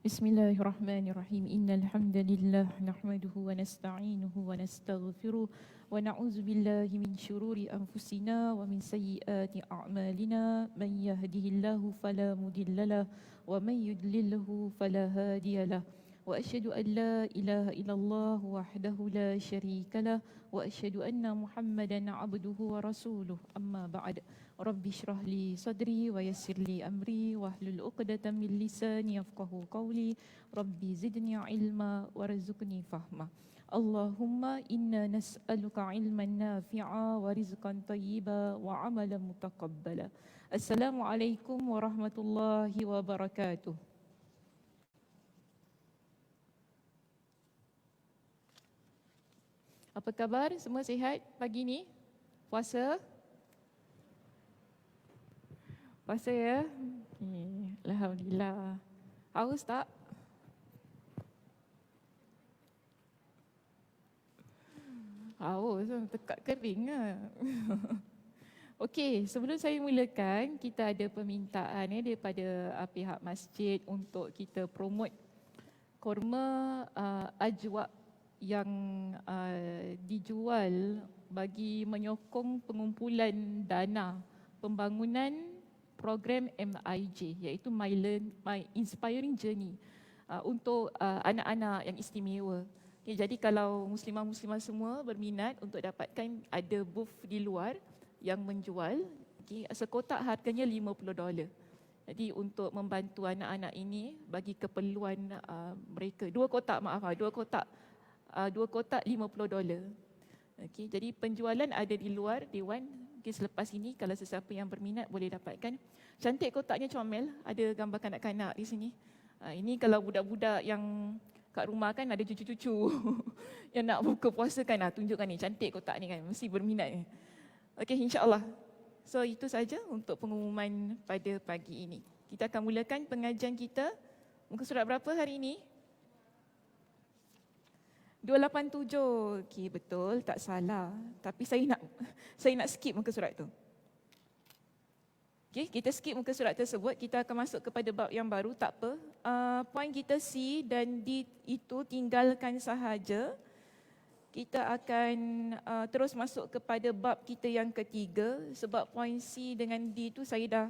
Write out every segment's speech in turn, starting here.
Bismillahirrahmanirrahim. Innal hamdalillah nahmaduhu wa nasta'inuhu wa nastaghfiruh wa na'udzu billahi min syururi anfusina wa min sayyiati a'malina. Man yahdihillahu fala mudhillalah wa man yudlilhu fala hadiyalah. Wa asyhadu an la ilaha illallah wahdahu la syarikalah wa asyhadu anna Muhammadan 'abduhu wa rasuluh. Amma ba'd. Rabbi syrah li sadri wa yassir li amri wahlul 'uqdatam min lisani yafqahu qawli. Rabbi zidni ilma warzuqni fahma. Allahumma inna nas'aluka ilman nafi'a wa rizqan tayyiba wa amalan mutaqabbala. Assalamualaikum warahmatullahi wabarakatuh. Apa khabar? Semua sihat pagi ni? Puasa? Puasa ya? Okay. Alhamdulillah. Haus tak? Haus, tekak kering lah. Okey, sebelum saya mulakan, kita ada permintaan daripada pihak masjid untuk kita promote kurma ajwa yang dijual bagi menyokong pengumpulan dana pembangunan program MIJ, iaitu My Inspiring Journey untuk anak-anak yang istimewa. Okay, jadi kalau muslimah-muslimah semua berminat untuk dapatkan, ada booth di luar yang menjual, okay, sekotak harganya $50. Jadi untuk membantu anak-anak ini bagi keperluan mereka. Dua kotak $50. Okay, jadi penjualan ada di luar Dewan. Okay, selepas ini kalau sesiapa yang berminat boleh dapatkan. Cantik kotaknya, comel, ada gambar kanak-kanak di sini. Ini kalau budak-budak yang kat rumah kan ada cucu-cucu yang nak buka puasa kan, tunjukkan ni, cantik kotak ni kan, mesti berminat. Okey, insya-Allah. So itu saja untuk pengumuman pada pagi ini. Kita akan mulakan pengajian kita. Muka surat berapa hari ini? 287. Okey, betul, tak salah. Tapi saya nak skip muka surat tu. Okey, kita skip muka surat tersebut. Kita akan masuk kepada bab yang baru, tak apa. Poin kita C dan D itu tinggalkan sahaja. Kita akan terus masuk kepada bab kita yang ketiga, sebab poin C dengan D itu saya dah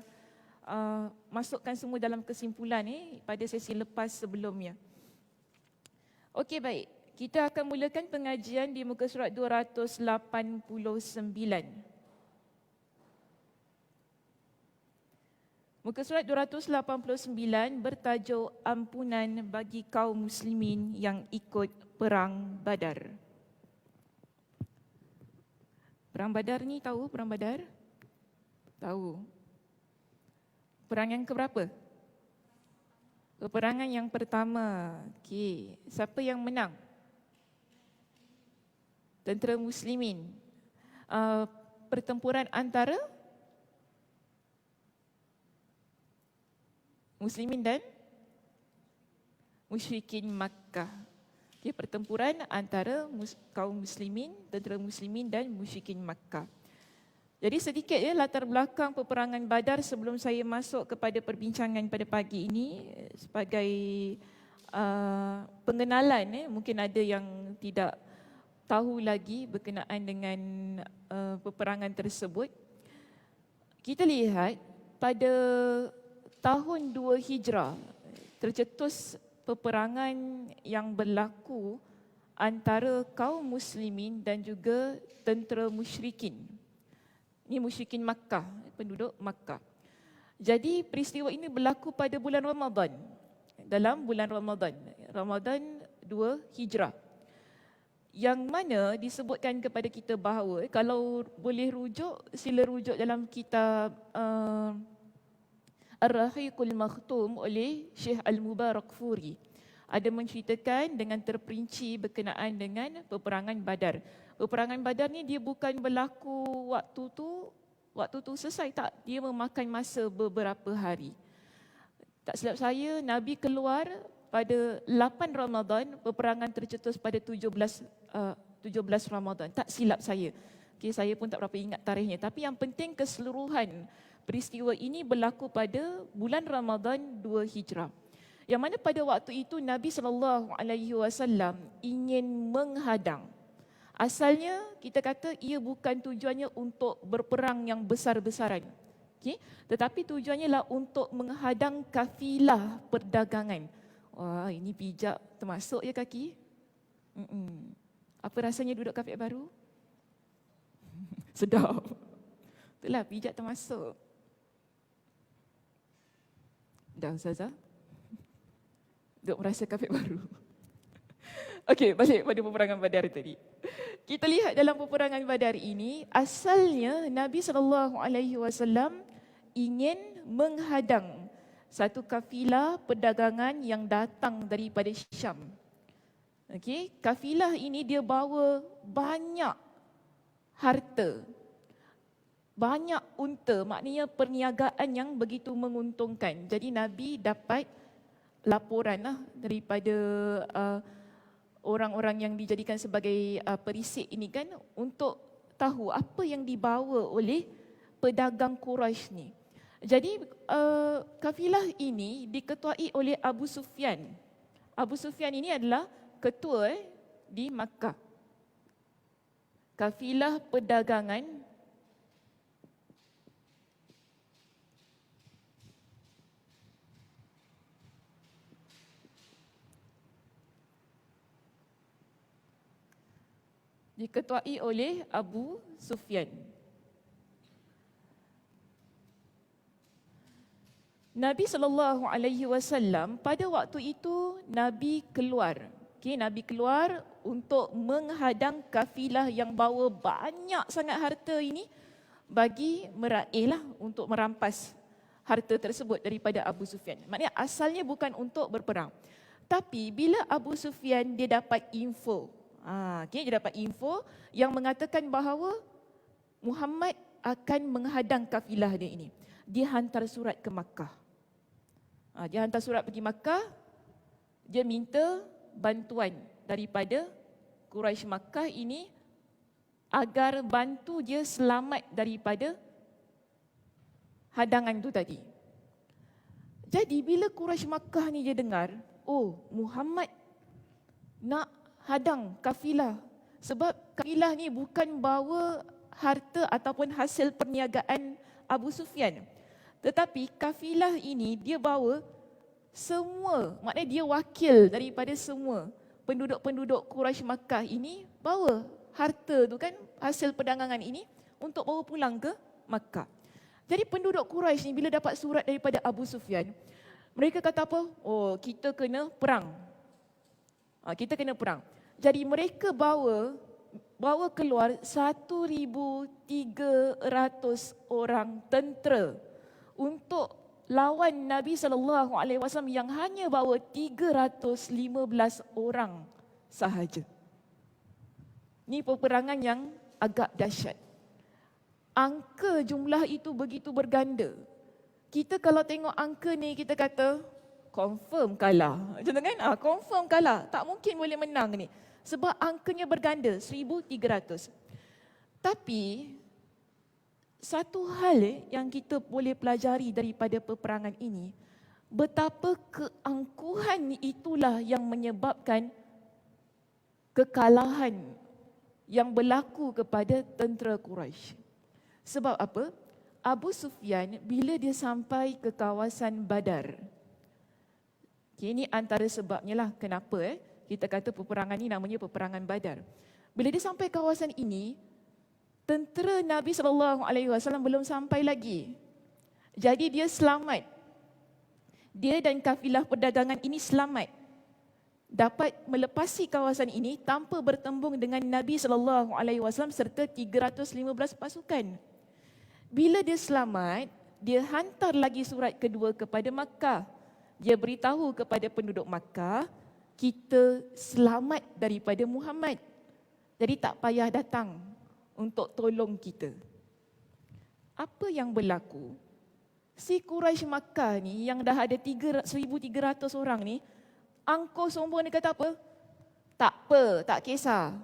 masukkan semua dalam kesimpulan pada sesi lepas sebelumnya. Okey, baik. Kita akan mulakan pengajian di muka surat 289. Muka surat 289 bertajuk Ampunan bagi kaum muslimin yang ikut Perang Badar. Perang Badar ni tahu Perang Badar? Tahu. Perang yang keberapa? Peperangan yang pertama. Okey, siapa yang menang? Tentera muslimin. Pertempuran antara muslimin dan musyrikin Makkah. Okay, pertempuran antara kaum muslimin, tentera muslimin dan musyrikin Makkah. Jadi sedikit latar belakang peperangan Badar sebelum saya masuk kepada perbincangan pada pagi ini sebagai pengenalan. Mungkin ada yang tidak tahu lagi berkenaan dengan peperangan tersebut. Kita lihat pada tahun 2 Hijrah tercetus peperangan yang berlaku antara kaum muslimin dan juga tentera musyrikin. Ini musyrikin Makkah, penduduk Makkah. Jadi peristiwa ini berlaku pada bulan Ramadan. Dalam bulan Ramadan 2 Hijrah. Yang mana disebutkan kepada kita bahawa, kalau boleh rujuk, sila rujuk dalam kitab Ar-Rahiqul Makhtum oleh Syekh Al-Mubarakfuri. Ada menceritakan dengan terperinci berkenaan dengan peperangan Badar. Peperangan Badar ni dia bukan berlaku waktu tu selesai, tak. Dia memakan masa beberapa hari. Tak silap saya, Nabi keluar pada 8 Ramadan, peperangan tercetus pada 17 Ramadan. Tak silap saya. Okay, saya pun tak berapa ingat tarikhnya. Tapi yang penting keseluruhan Peristiwa ini berlaku pada bulan Ramadan 2 Hijrah. Yang mana pada waktu itu Nabi SAW ingin menghadang. Asalnya kita kata ia bukan tujuannya untuk berperang yang besar-besaran. Okay? Tetapi tujuannya lah untuk menghadang kafilah perdagangan. Wah, ini pijak termasuk ya kaki? Apa rasanya duduk kafe baru? Sedap. Itulah pijak termasuk. Dah Ustazah? Duk merasa kafe baru. Okey, balik pada peperangan Badar tadi. Kita lihat dalam peperangan Badar ini, asalnya Nabi SAW ingin menghadang satu kafilah perdagangan yang datang daripada Syam. Okey, kafilah ini dia bawa banyak harta. Banyak unta, maknanya perniagaan yang begitu menguntungkan. Jadi Nabi dapat laporan daripada orang-orang yang dijadikan sebagai perisik ini kan untuk tahu apa yang dibawa oleh pedagang Quraisy ni. Jadi kafilah ini diketuai oleh Abu Sufyan. Abu Sufyan ini adalah ketua di Makkah. Kafilah perdagangan diketuai oleh Abu Sufyan. Nabi SAW pada waktu itu Nabi keluar. Okay, Nabi keluar untuk menghadang kafilah yang bawa banyak sangat harta ini bagi meraihlah untuk merampas harta tersebut daripada Abu Sufyan. Maknanya asalnya bukan untuk berperang. Tapi bila Abu Sufyan dia dapat info, dia dapat info yang mengatakan bahawa Muhammad akan menghadang kafilah dia ini. Dia hantar surat ke Makkah. Dia hantar surat pergi Makkah, dia minta bantuan daripada Quraisy Makkah ini agar bantu dia selamat daripada hadangan tu tadi. Jadi bila Quraisy Makkah ni dia dengar, oh Muhammad nak hadang kafilah. Sebab kafilah ni bukan bawa harta ataupun hasil perniagaan Abu Sufyan. Tetapi kafilah ini dia bawa semua, maknanya dia wakil daripada semua penduduk-penduduk Quraisy Makkah ini bawa harta tu kan, hasil perdagangan ini untuk bawa pulang ke Makkah. Jadi penduduk Quraisy ni bila dapat surat daripada Abu Sufyan, mereka kata apa? Oh, kita kena perang. Kita kena perang. Jadi mereka bawa keluar 1,300 orang tentera untuk lawan Nabi SAW yang hanya bawa 315 orang sahaja. Ini peperangan yang agak dahsyat. Angka jumlah itu begitu berganda. Kita kalau tengok angka ni kita kata confirm kalah. Macam tu kan? Confirm kalah. Tak mungkin boleh menang ni. Sebab angkanya berganda 1,300. Tapi satu hal yang kita boleh pelajari daripada peperangan ini, betapa keangkuhan itulah yang menyebabkan kekalahan yang berlaku kepada tentera Quraisy. Sebab apa? Abu Sufyan bila dia sampai ke kawasan Badar. Ini antara sebabnya lah kenapa kita kata peperangan ini namanya peperangan Badar. Bila dia sampai kawasan ini, tentera Nabi SAW belum sampai lagi. Jadi dia selamat. Dia dan kafilah perdagangan ini selamat. Dapat melepasi kawasan ini tanpa bertembung dengan Nabi SAW serta 315 pasukan. Bila dia selamat, dia hantar lagi surat kedua kepada Makkah. Dia beritahu kepada penduduk Makkah, kita selamat daripada Muhammad. Jadi tak payah datang untuk tolong kita. Apa yang berlaku? Si Quraisy Makkah ni yang dah ada 1,300 orang ni, angkuh sombong dia kata apa? Tak apa, tak kisah.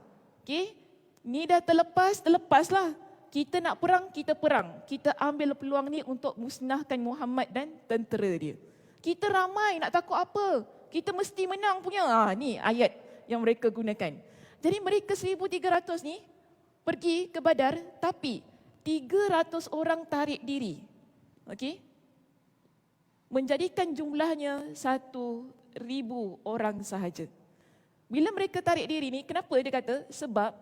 Okey, ni dah terlepaslah. kita nak perang, kita perang. Kita ambil peluang ni untuk musnahkan Muhammad dan tentera dia. Kita ramai, nak takut apa? Kita mesti menang punya. Ni ayat yang mereka gunakan. Jadi mereka 1,300 ni pergi ke Badar, tapi 300 orang tarik diri. Okey? Menjadikan jumlahnya 1,000 orang sahaja. Bila mereka tarik diri ni, kenapa dia kata? Sebab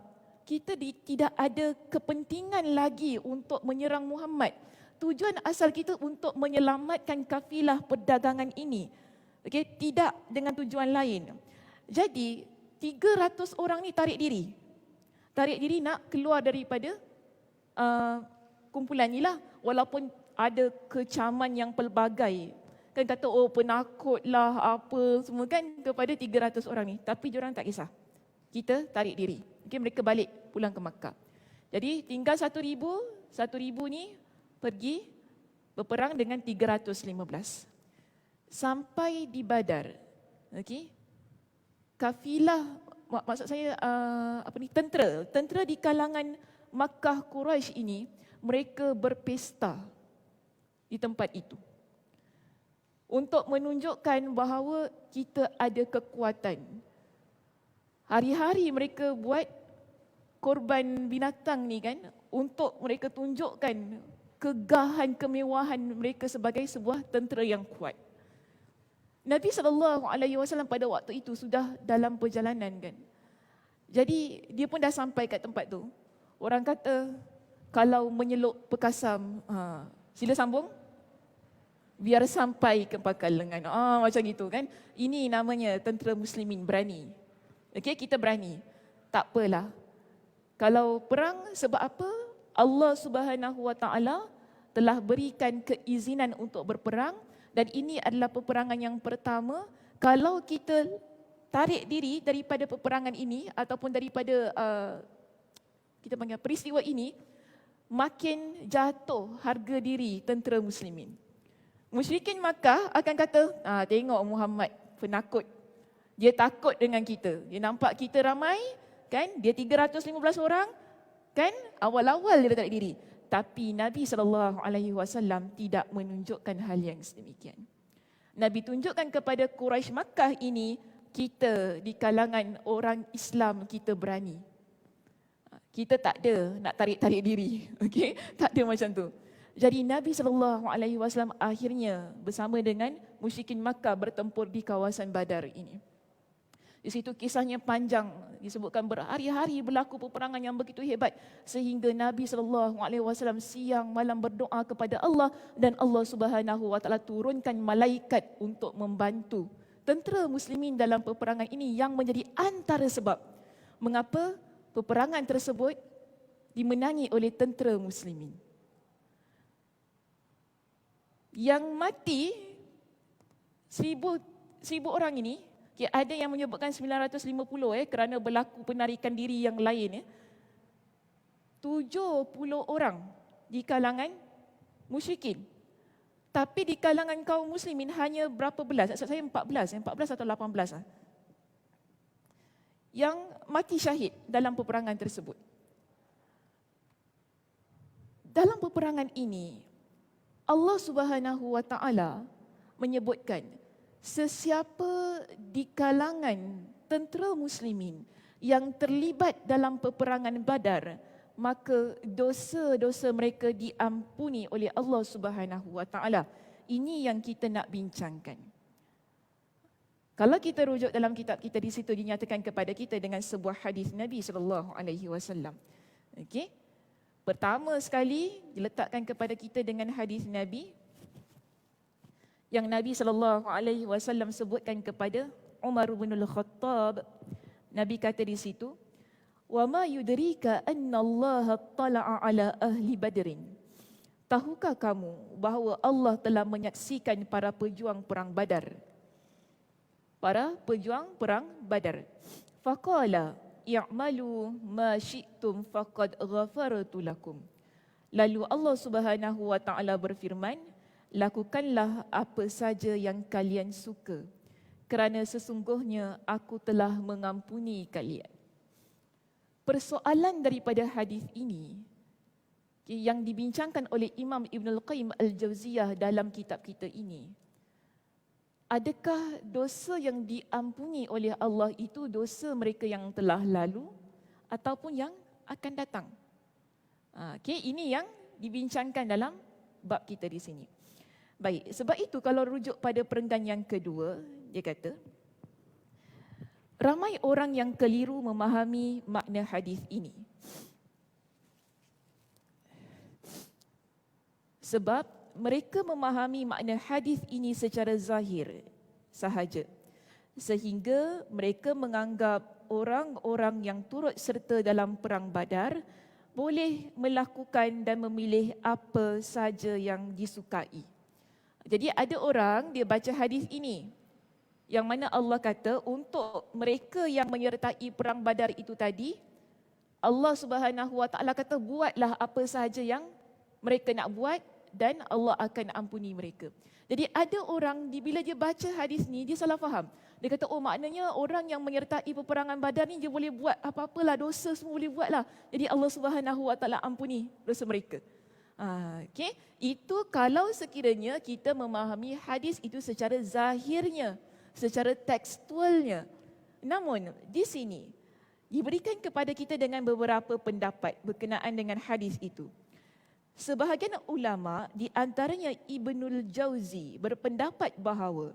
kita tidak ada kepentingan lagi untuk menyerang Muhammad. Tujuan asal kita untuk menyelamatkan kafilah perdagangan ini. Okey, tidak dengan tujuan lain. Jadi 300 orang ni tarik diri. Tarik diri nak keluar daripada kumpulan ni lah. Walaupun ada kecaman yang pelbagai. Kan kata, oh penakut lah, apa semua kan kepada 300 orang ni. Tapi diorang tak kisah. Kita tarik diri. Okay, mereka balik pulang ke Makkah. Jadi tinggal 1,000 ni pergi berperang dengan 315. Sampai di Badar. Okay. Kafilah, maksud saya tentera di kalangan Makkah Quraisy ini, mereka berpesta di tempat itu. Untuk menunjukkan bahawa kita ada kekuatan. Hari-hari mereka buat korban binatang ni kan, untuk mereka tunjukkan kegahan, kemewahan mereka sebagai sebuah tentera yang kuat. Nabi SAW pada waktu itu sudah dalam perjalanan kan. Jadi dia pun dah sampai kat tempat tu. Orang kata, kalau menyeluk pekasam, sila sambung. Biar sampai ke pangkal lengan. Macam gitu kan. Ini namanya tentera muslimin berani. Okey, kita berani. Tak apalah. Kalau perang sebab apa? Allah Subhanahu Wa Taala telah berikan keizinan untuk berperang dan ini adalah peperangan yang pertama. Kalau kita tarik diri daripada peperangan ini ataupun daripada kita panggil peristiwa ini, makin jatuh harga diri tentera muslimin. Musyrikin Makkah akan kata, tengok Muhammad penakut. Dia takut dengan kita. Dia nampak kita ramai, kan? Dia 315 orang, kan? Awal-awal dia tarik diri. Tapi Nabi SAW tidak menunjukkan hal yang sedemikian. Nabi tunjukkan kepada Quraisy Makkah ini, kita di kalangan orang Islam kita berani. Kita tak ada nak tarik-tarik diri. Okay? Tak ada macam tu. Jadi Nabi SAW akhirnya bersama dengan musyrikin Makkah bertempur di kawasan Badar ini. Di situ kisahnya panjang, disebutkan berhari-hari berlaku peperangan yang begitu hebat sehingga Nabi SAW siang malam berdoa kepada Allah dan Allah Subhanahu Wa Taala turunkan malaikat untuk membantu tentera muslimin dalam peperangan ini yang menjadi antara sebab mengapa peperangan tersebut dimenangi oleh tentera muslimin. Yang mati 1,000 orang ini, ada yang menyebutkan 950 kerana berlaku penarikan diri yang lain. 70 orang di kalangan musyrikin. Tapi di kalangan kaum muslimin hanya berapa belas? Saya 14 atau 18 yang mati syahid dalam peperangan tersebut. Dalam peperangan ini Allah Subhanahu Wa Taala menyebutkan sesiapa di kalangan tentera muslimin yang terlibat dalam peperangan Badar, maka dosa-dosa mereka diampuni oleh Allah Subhanahu Wa Taala. Ini yang kita nak bincangkan. Kalau kita rujuk dalam kitab kita, di situ dinyatakan kepada kita dengan sebuah hadis Nabi SAW. Okey. Pertama sekali diletakkan kepada kita dengan hadis Nabi yang Nabi SAW sebutkan kepada Umar bin Al-Khattab. Nabi kata di situ, "Wa ma yudrika anna Allah tala'a ala ahli Badrin." Tahukah kamu bahawa Allah telah menyaksikan para pejuang perang Badar? Para pejuang perang Badar. Faqala i'malu ma syi'tum faqad ghafartu lakum. Lalu Allah Subhanahu Wa Taala berfirman, lakukanlah apa saja yang kalian suka, kerana sesungguhnya aku telah mengampuni kalian. Persoalan daripada hadis ini, yang dibincangkan oleh Imam Ibnul Qayyim Al-Jauziyah dalam kitab kita ini. Adakah dosa yang diampuni oleh Allah itu dosa mereka yang telah lalu ataupun yang akan datang? Ini yang dibincangkan dalam bab kita di sini. Baik, sebab itu kalau rujuk pada perenggan yang kedua, dia kata, ramai orang yang keliru memahami makna hadis ini. Sebab mereka memahami makna hadis ini secara zahir sahaja. Sehingga mereka menganggap orang-orang yang turut serta dalam perang Badar boleh melakukan dan memilih apa saja yang disukai. Jadi ada orang dia baca hadis ini yang mana Allah kata untuk mereka yang menyertai perang Badar itu tadi, Allah Subhanahu Wa Taala kata buatlah apa sahaja yang mereka nak buat dan Allah akan ampuni mereka. Jadi ada orang bila dia baca hadis ni dia salah faham. Dia kata maknanya orang yang menyertai peperangan Badar ni dia boleh buat apa-apalah, dosa semua boleh buatlah. Jadi Allah Subhanahu Wa Taala ampuni dosa mereka. Itu kalau sekiranya kita memahami hadis itu secara zahirnya, secara tekstualnya. Namun di sini diberikan kepada kita dengan beberapa pendapat berkenaan dengan hadis itu. Sebahagian ulama di antaranya Ibnul Jauzi berpendapat bahawa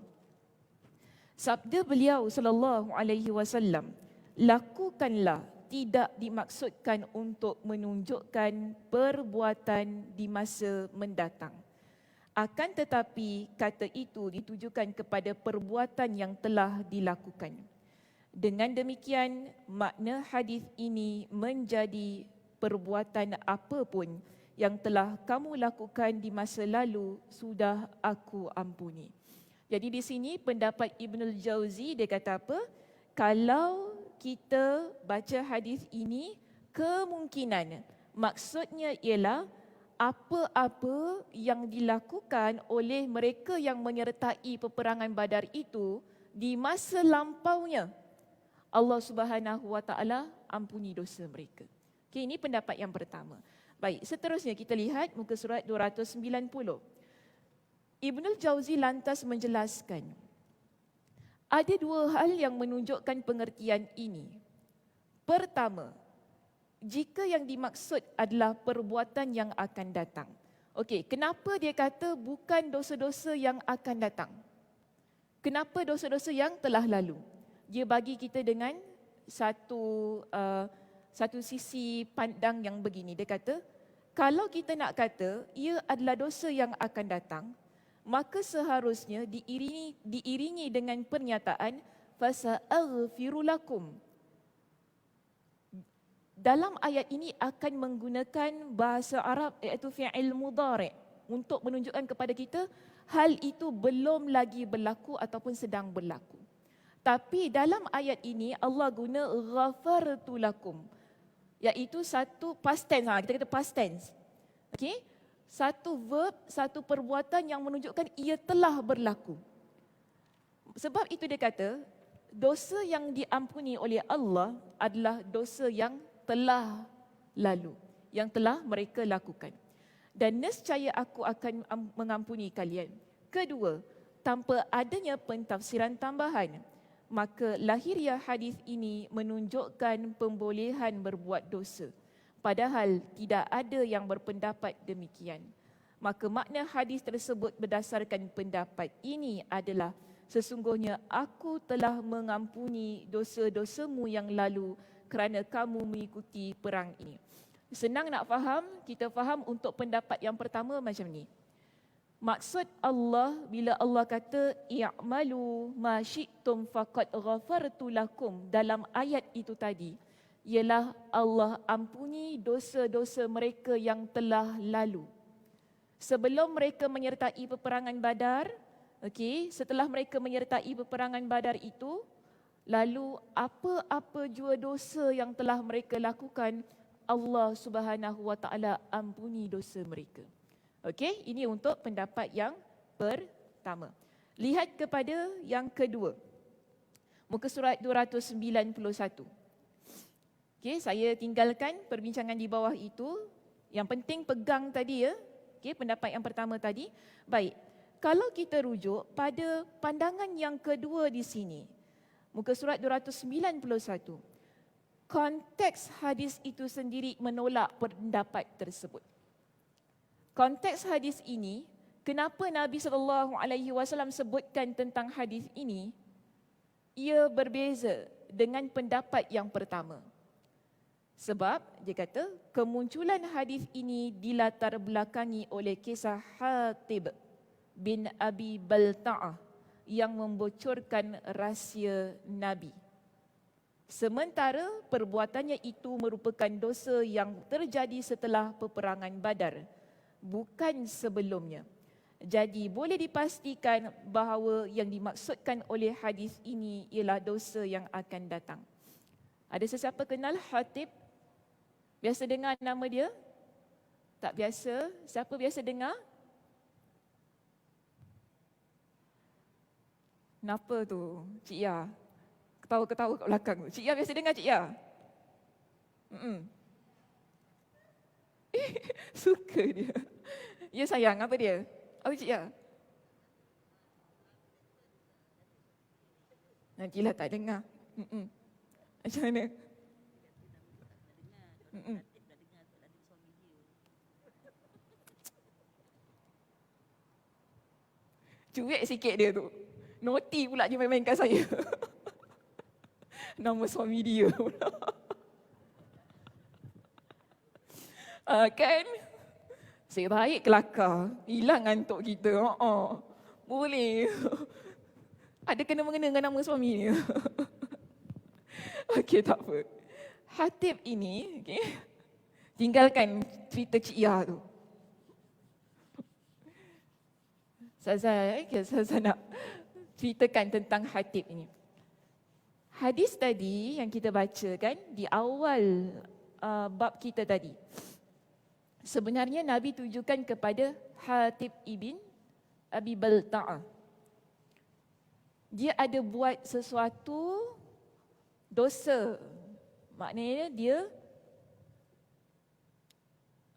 sabda beliau sallallahu alaihi wasallam, lakukanlah, tidak dimaksudkan untuk menunjukkan perbuatan di masa mendatang. Akan tetapi kata itu ditujukan kepada perbuatan yang telah dilakukan. Dengan demikian, makna hadis ini menjadi perbuatan apapun yang telah kamu lakukan di masa lalu sudah aku ampuni. Jadi di sini pendapat Ibnul Jauzi dia kata apa? Kalau kita baca hadis ini, kemungkinan maksudnya ialah apa-apa yang dilakukan oleh mereka yang menyertai peperangan Badar itu di masa lampaunya, Allah Subhanahu Wa Taala ampuni dosa mereka. Ini pendapat yang pertama. Baik, seterusnya kita lihat muka surat 290. Ibnul Jauzi lantas menjelaskan, ada dua hal yang menunjukkan pengertian ini. Pertama, jika yang dimaksud adalah perbuatan yang akan datang. Kenapa dia kata bukan dosa-dosa yang akan datang? Kenapa dosa-dosa yang telah lalu? Dia bagi kita dengan satu sisi pandang yang begini. Dia kata, kalau kita nak kata ia adalah dosa yang akan datang, maka seharusnya diiringi dengan pernyataan fasa'aghfiru lakum. Dalam ayat ini akan menggunakan bahasa Arab iaitu fi'il mudhari' untuk menunjukkan kepada kita hal itu belum lagi berlaku ataupun sedang berlaku. Tapi dalam ayat ini Allah guna ghafartu lakum, iaitu satu past tense. Kita kata past tense. Satu verb, satu perbuatan yang menunjukkan ia telah berlaku. Sebab itu dia kata, dosa yang diampuni oleh Allah adalah dosa yang telah lalu, yang telah mereka lakukan. Dan nescaya aku akan mengampuni kalian. Kedua, tanpa adanya pentafsiran tambahan, maka lahiriah hadis ini menunjukkan pembolehan berbuat dosa. Padahal tidak ada yang berpendapat demikian. Maka makna hadis tersebut berdasarkan pendapat ini adalah sesungguhnya aku telah mengampuni dosa-dosamu yang lalu kerana kamu mengikuti perang ini. Senang nak faham? Kita faham untuk pendapat yang pertama macam ni. Maksud Allah bila Allah kata i'malu ma syi'tum faqad ghafartu lakum dalam ayat itu tadi ialah Allah ampuni dosa-dosa mereka yang telah lalu. Sebelum mereka menyertai peperangan Badar, setelah mereka menyertai peperangan Badar itu, lalu apa-apa jua dosa yang telah mereka lakukan, Allah Subhanahu Wa Taala ampuni dosa mereka. Ini untuk pendapat yang pertama. Lihat kepada yang kedua. Muka surat 291. Saya tinggalkan perbincangan di bawah itu. Yang penting pegang tadi ya. Okey, pendapat yang pertama tadi. Baik. Kalau kita rujuk pada pandangan yang kedua di sini, muka surat 291. Konteks hadis itu sendiri menolak pendapat tersebut. Konteks hadis ini, kenapa Nabi SAW sebutkan tentang hadis ini, ia berbeza dengan pendapat yang pertama. Sebab dia kata kemunculan hadis ini dilatar belakangi oleh kisah Hatib bin Abi Balta'ah yang membocorkan rahsia Nabi. Sementara perbuatannya itu merupakan dosa yang terjadi setelah peperangan Badar, bukan sebelumnya. Jadi boleh dipastikan bahawa yang dimaksudkan oleh hadis ini ialah dosa yang akan datang. Ada sesiapa kenal Hatib? Biasa dengar nama dia? Tak biasa? Siapa biasa dengar? Kenapa tu? Cik Ya. Ketawa-ketawa kat belakang tu. Cik Ya biasa dengar Cik Ya? Suka dia. Ya sayang, apa dia? Apa Cik Ya? Najilah tak dengar. Macam mana? Cuek sikit dia tu. Naughty pula dia main-mainkan saya. Nama suami dia pula. Kan? Sebaik kelakar. Hilang ngantuk kita. Boleh. Ada kena-mengena dengan nama suami dia. Okey, tak apa. Hatib ini, okay, tinggalkan cerita Cik Ya tu. Saya nak ceritakan tentang Hatib ini. Hadis tadi yang kita baca kan di awal bab kita tadi. Sebenarnya Nabi tujukan kepada Hatib ibn Abi Balta'ah. Dia ada buat sesuatu dosa. Maknanya dia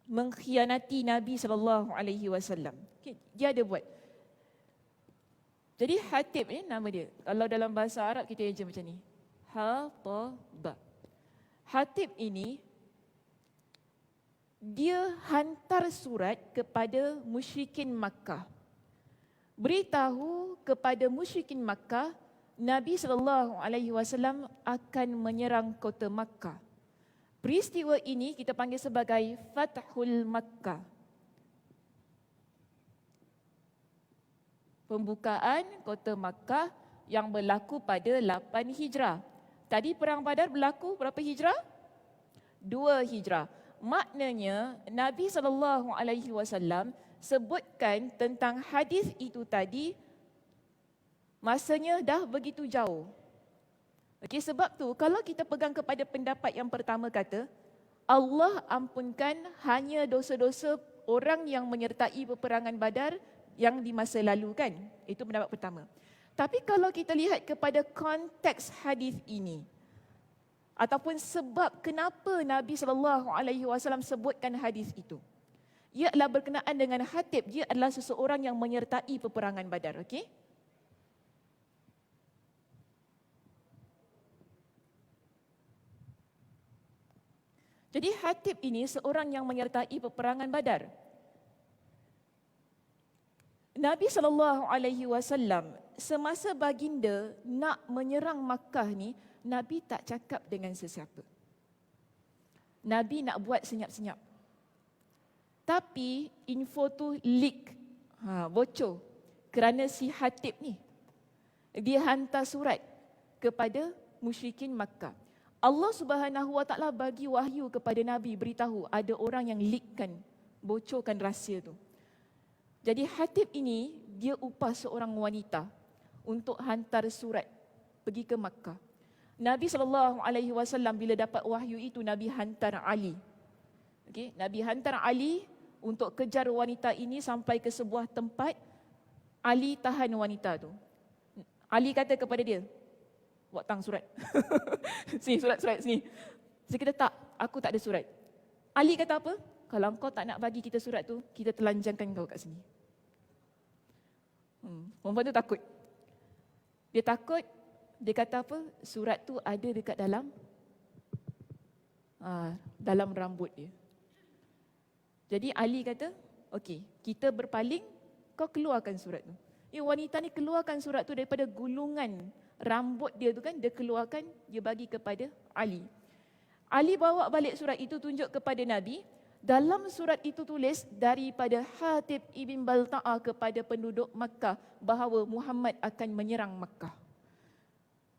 mengkhianati Nabi SAW. Okay, dia ada buat. Jadi Hatib ni nama dia. Kalau dalam bahasa Arab kita eja macam ni. Hataba. Hatib ini dia hantar surat kepada musyrikin Makkah. Beritahu kepada musyrikin Makkah Nabi SAW akan menyerang kota Makkah. Peristiwa ini kita panggil sebagai Fathul Makkah. Pembukaan kota Makkah yang berlaku pada 8 Hijrah. Tadi perang Badar berlaku berapa Hijrah? 2 Hijrah. Maknanya Nabi SAW sebutkan tentang hadis itu tadi masanya dah begitu jauh. Okey, sebab tu kalau kita pegang kepada pendapat yang pertama kata Allah ampunkan hanya dosa-dosa orang yang menyertai peperangan Badar yang di masa lalu kan. Itu pendapat pertama. Tapi kalau kita lihat kepada konteks hadis ini ataupun sebab kenapa Nabi SAW sebutkan hadis itu, ia adalah berkenaan dengan Hatib. Dia adalah seseorang yang menyertai peperangan Badar. Okey? Jadi Hatib ini seorang yang menyertai peperangan Badar. Nabi SAW semasa baginda nak menyerang Makkah ni, Nabi tak cakap dengan sesiapa. Nabi nak buat senyap-senyap. Tapi info tu leak, bocor. Kerana si Hatib ni, dia hantar surat kepada musyrikin Makkah. Allah Subhanahu Wa Taala bagi wahyu kepada Nabi, beritahu ada orang yang leakkan, bocorkan rahsia tu. Jadi Hatib ini dia upah seorang wanita untuk hantar surat pergi ke Makkah. Nabi SAW bila dapat wahyu itu, Nabi hantar Ali. Okay? Nabi hantar Ali untuk kejar wanita ini sampai ke sebuah tempat. Ali tahan wanita tu. Ali kata kepada dia, buat tang surat. Sini surat sini. Saya kata tak, aku tak ada surat. Ali kata apa? kalau engkau tak nak bagi kita surat tu, kita telanjangkan kau kat sini. Perempuan tu takut. Dia takut, dia kata apa? Surat tu ada dekat dalam rambut dia. Jadi Ali kata, okey, kita berpaling, kau keluarkan surat tu. Wanita ni keluarkan surat tu daripada gulungan rambut dia tu kan, dia keluarkan, dia bagi kepada Ali. Ali bawa balik surat itu, tunjuk kepada Nabi. Dalam surat itu tulis daripada Hatib ibn Balta'ah kepada penduduk Makkah bahawa Muhammad akan menyerang Makkah.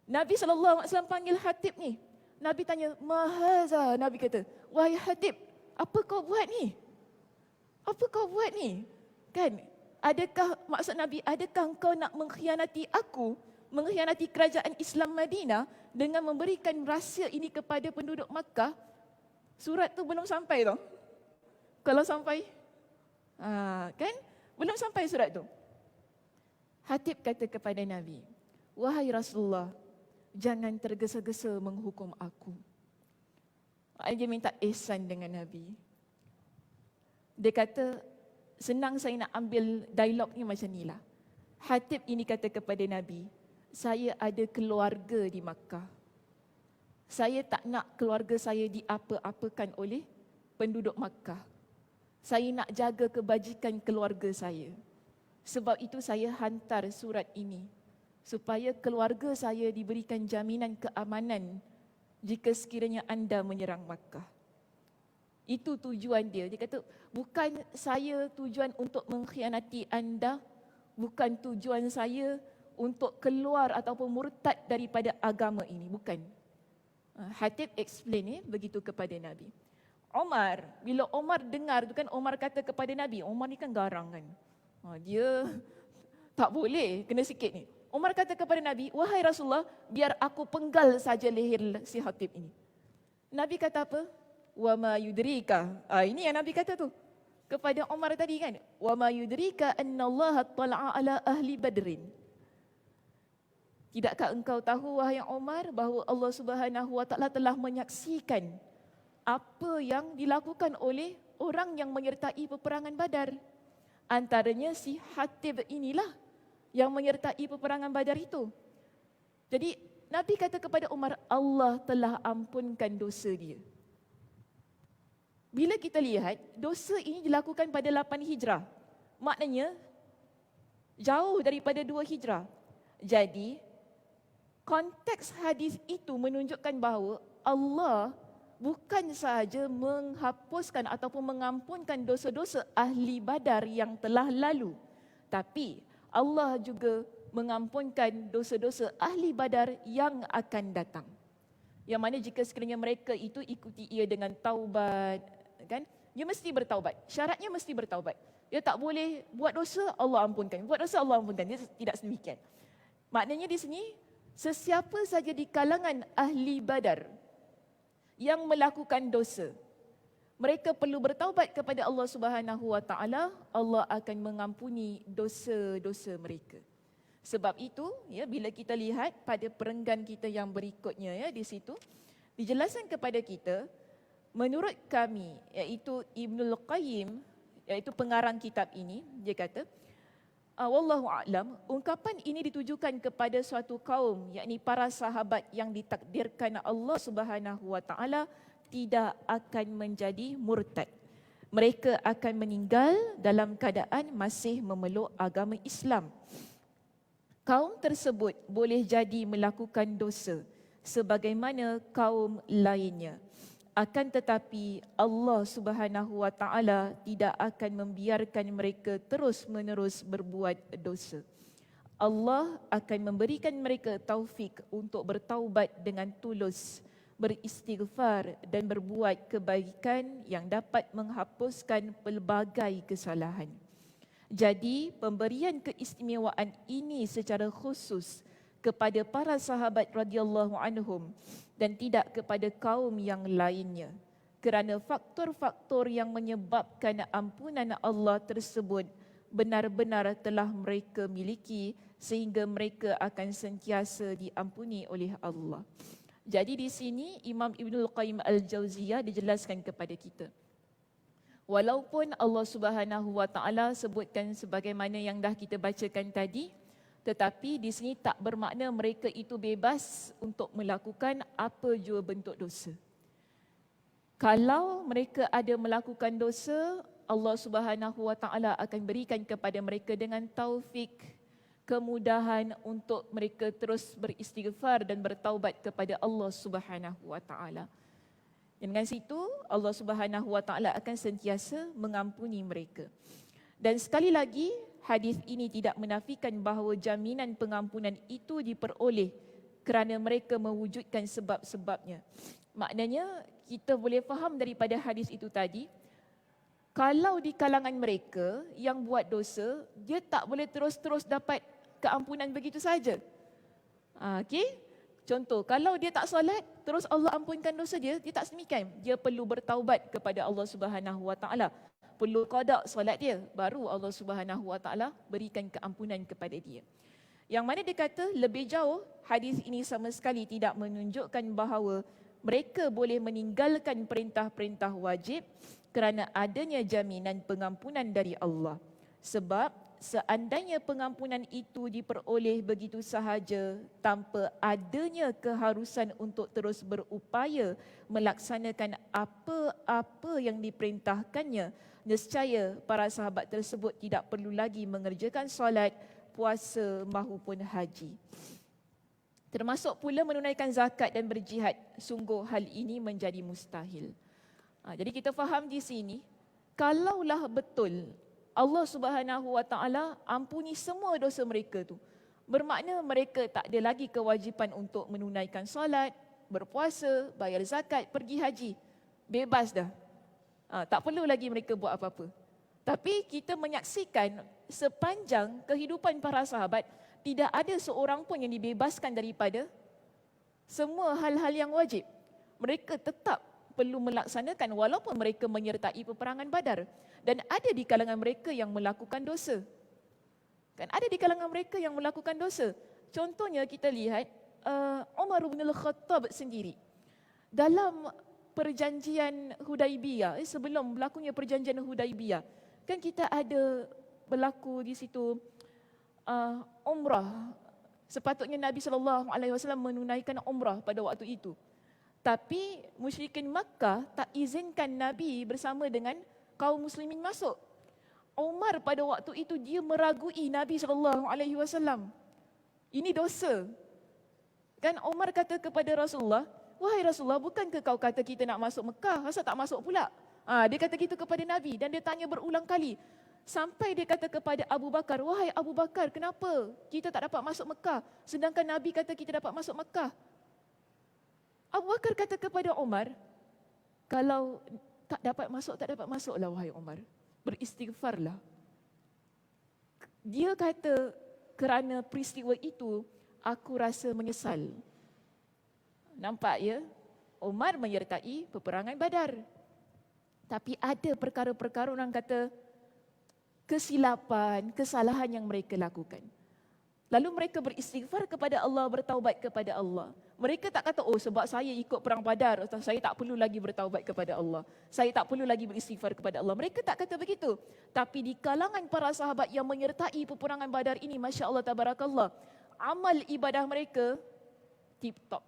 Nabi SAW panggil Hatib ni. Nabi tanya, "Mahaza?" Nabi kata, "Wahai Hatib, apa kau buat ni? Apa kau buat ni?" Kan? Maksud Nabi, adakah engkau nak mengkhianati aku, mengkhianati kerajaan Islam Madinah dengan memberikan rahsia ini kepada penduduk Makkah? Surat tu belum sampai tau. Kalau sampai, kan? Belum sampai surat tu. Hatib kata kepada Nabi, "Wahai Rasulullah, jangan tergesa-gesa menghukum aku." Dia minta ihsan dengan Nabi. Dia kata, senang saya nak ambil dialog ni macam ni lah. Hatib ini kata kepada Nabi, "Saya ada keluarga di Makkah. Saya tak nak keluarga saya diapa-apakan oleh penduduk Makkah. Saya nak jaga kebajikan keluarga saya. Sebab itu saya hantar surat ini supaya keluarga saya diberikan jaminan keamanan jika sekiranya anda menyerang Makkah." Itu tujuan dia. Dia kata, bukan saya tujuan untuk mengkhianati anda, bukan tujuan saya untuk keluar ataupun murtad daripada agama ini, bukan. Hatib explain begitu kepada Nabi. Umar, bila Umar dengar tu kan, Umar kata kepada Nabi, Umar ni kan garang kan. Dia tak boleh, kena sikit ni. Umar kata kepada Nabi, "Wahai Rasulullah, biar aku penggal saja leher si Hatib ini." Nabi kata apa? "Wa ma yudrika." Ini yang Nabi kata tu kepada Umar tadi kan. "Wa ma yudrika annallaha tala'a ala ahli badrin." Tidakkah engkau tahu wahai Umar bahawa Allah Subhanahu wa taala telah menyaksikan apa yang dilakukan oleh orang yang menyertai peperangan Badar. Antaranya si Hatib inilah yang menyertai peperangan Badar itu. Jadi Nabi kata kepada Umar, Allah telah ampunkan dosa dia. Bila kita lihat, dosa ini dilakukan pada 8 Hijrah. Maknanya, jauh daripada 2 Hijrah. Jadi, konteks hadis itu menunjukkan bahawa Allah bukan sahaja menghapuskan ataupun mengampunkan dosa-dosa ahli Badar yang telah lalu, tapi Allah juga mengampunkan dosa-dosa ahli Badar yang akan datang. Yang mana jika sekiranya mereka itu ikuti ia dengan taubat, kan? Dia mesti bertaubat. Syaratnya mesti bertaubat. Dia tak boleh buat dosa, Allah ampunkan. Buat dosa, Allah ampunkan. Dia tidak sedemikian. Maknanya di sini, sesiapa saja di kalangan ahli Badar yang melakukan dosa, mereka perlu bertaubat kepada Allah Subhanahu wa taala, Allah akan mengampuni dosa-dosa mereka. Sebab itu, ya, bila kita lihat pada perenggan kita yang berikutnya, ya, di situ dijelaskan kepada kita, menurut kami, iaitu Ibnul Qayyim, iaitu pengarang kitab ini, dia kata, wallahu a'lam, ungkapan ini ditujukan kepada suatu kaum, yakni para sahabat yang ditakdirkan Allah Subhanahu wa taala tidak akan menjadi murtad. Mereka akan meninggal dalam keadaan masih memeluk agama Islam. Kaum tersebut boleh jadi melakukan dosa sebagaimana kaum lainnya. Akan tetapi Allah Subhanahu wa taala tidak akan membiarkan mereka terus-menerus berbuat dosa. Allah akan memberikan mereka taufik untuk bertaubat dengan tulus, beristighfar dan berbuat kebaikan yang dapat menghapuskan pelbagai kesalahan. Jadi, pemberian keistimewaan ini secara khusus kepada para sahabat radhiyallahu anhum dan tidak kepada kaum yang lainnya, kerana faktor-faktor yang menyebabkan ampunan Allah tersebut benar-benar telah mereka miliki sehingga mereka akan sentiasa diampuni oleh Allah. Jadi di sini Imam Ibnul Qayyim Al-Jauziyah dijelaskan kepada kita, Walaupun Allah Subhanahu Wa Taala sebutkan sebagaimana yang dah kita bacakan tadi, tetapi di sini tak bermakna mereka itu bebas untuk melakukan apa jua bentuk dosa. Kalau mereka ada melakukan dosa, Allah Subhanahu Wa Taala akan berikan kepada mereka dengan taufik, kemudahan untuk mereka terus beristighfar dan bertaubat kepada Allah Subhanahu Wa Taala. Dengan situ Allah Subhanahu Wa Taala akan sentiasa mengampuni mereka. Dan sekali lagi, hadis ini tidak menafikan bahawa jaminan pengampunan itu diperoleh kerana mereka mewujudkan sebab-sebabnya. Maknanya kita boleh faham daripada hadis itu tadi, kalau di kalangan mereka yang buat dosa, dia tak boleh terus-terus dapat keampunan begitu saja. Okey? Contoh, kalau dia tak solat, terus Allah ampunkan dosa dia, dia tak semikian. Dia perlu bertaubat kepada Allah Subhanahu Wa Taala. Perlu qada solat dia, baru Allah Subhanahu Wa Taala berikan keampunan kepada dia. Yang mana dia kata lebih jauh, hadis ini sama sekali tidak menunjukkan bahawa mereka boleh meninggalkan perintah-perintah wajib kerana adanya jaminan pengampunan dari Allah. Sebab seandainya pengampunan itu diperoleh begitu sahaja tanpa adanya keharusan untuk terus berupaya melaksanakan apa-apa yang diperintahkannya, nescaya para sahabat tersebut tidak perlu lagi mengerjakan solat, puasa mahupun haji. Termasuk pula menunaikan zakat dan berjihad. Sungguh hal ini menjadi mustahil. Jadi kita faham di sini, kalaulah betul Allah Subhanahu Wa Taala ampuni semua dosa mereka tu, bermakna mereka tak ada lagi kewajipan untuk menunaikan solat, berpuasa, bayar zakat, pergi haji. Bebas dah. Tak perlu lagi mereka buat apa-apa. Tapi kita menyaksikan sepanjang kehidupan para sahabat, tidak ada seorang pun yang dibebaskan daripada semua hal-hal yang wajib. Mereka tetap perlu melaksanakan walaupun mereka menyertai peperangan Badar. Dan ada di kalangan mereka yang melakukan dosa. Kan ada di kalangan mereka yang melakukan dosa. Contohnya kita lihat Umar bin Al-Khattab sendiri. Dalam perjanjian Hudaibiyah, sebelum berlakunya perjanjian Hudaibiyah, kan kita ada berlaku di situ umrah. Sepatutnya Nabi SAW menunaikan umrah pada waktu itu. Tapi musyrikin Makkah tak izinkan Nabi bersama dengan kaum muslimin masuk. Umar pada waktu itu dia meragui Nabi SAW. Ini dosa. Kan Umar kata kepada Rasulullah, "Wahai Rasulullah, bukankah kau kata kita nak masuk Mekah? Asal tak masuk pula?" Dia kata gitu kepada Nabi dan dia tanya berulang kali. Sampai dia kata kepada Abu Bakar, "Wahai Abu Bakar, kenapa kita tak dapat masuk Mekah? Sedangkan Nabi kata kita dapat masuk Mekah." Abu Bakar kata kepada Umar, "Kalau tak dapat masuklah wahai Umar. Beristighfarlah." Dia kata, kerana peristiwa itu, aku rasa menyesal. Nampak ya? Umar menyertai peperangan Badar. Tapi ada perkara-perkara orang kata, kesilapan, kesalahan yang mereka lakukan. Lalu mereka beristighfar kepada Allah, bertaubat kepada Allah. Mereka tak kata, "Oh, sebab saya ikut perang Badar, saya tak perlu lagi bertaubat kepada Allah. Saya tak perlu lagi beristighfar kepada Allah." Mereka tak kata begitu. Tapi di kalangan para sahabat yang menyertai peperangan Badar ini, Masya Allah, Tabarakallah, amal ibadah mereka tip-top.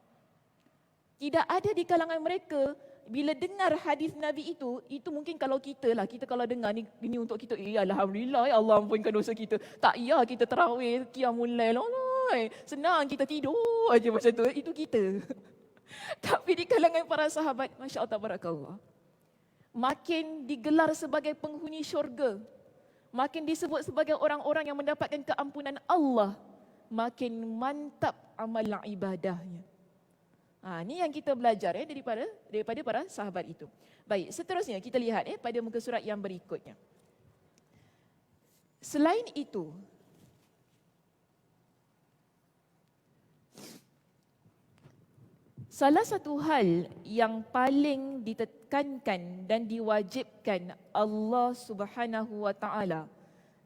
Tidak ada di kalangan mereka, bila dengar hadis Nabi itu mungkin kalau kita lah, kita kalau dengar ni untuk kita, Alhamdulillah ya Allah ampunkan dosa kita. Tak ya kita tarawih, qiyamul lail, senang kita tidur aja macam tu, itu kita. Tapi di kalangan para sahabat, Masya Allah, Tabarakallah, makin digelar sebagai penghuni syurga, makin disebut sebagai orang-orang yang mendapatkan keampunan Allah, makin mantap amalan ibadahnya. Ini yang kita belajar daripada para sahabat itu. Baik, seterusnya kita lihat pada muka surat yang berikutnya. Selain itu, salah satu hal yang paling ditekankan dan diwajibkan Allah Subhanahu Wa Taala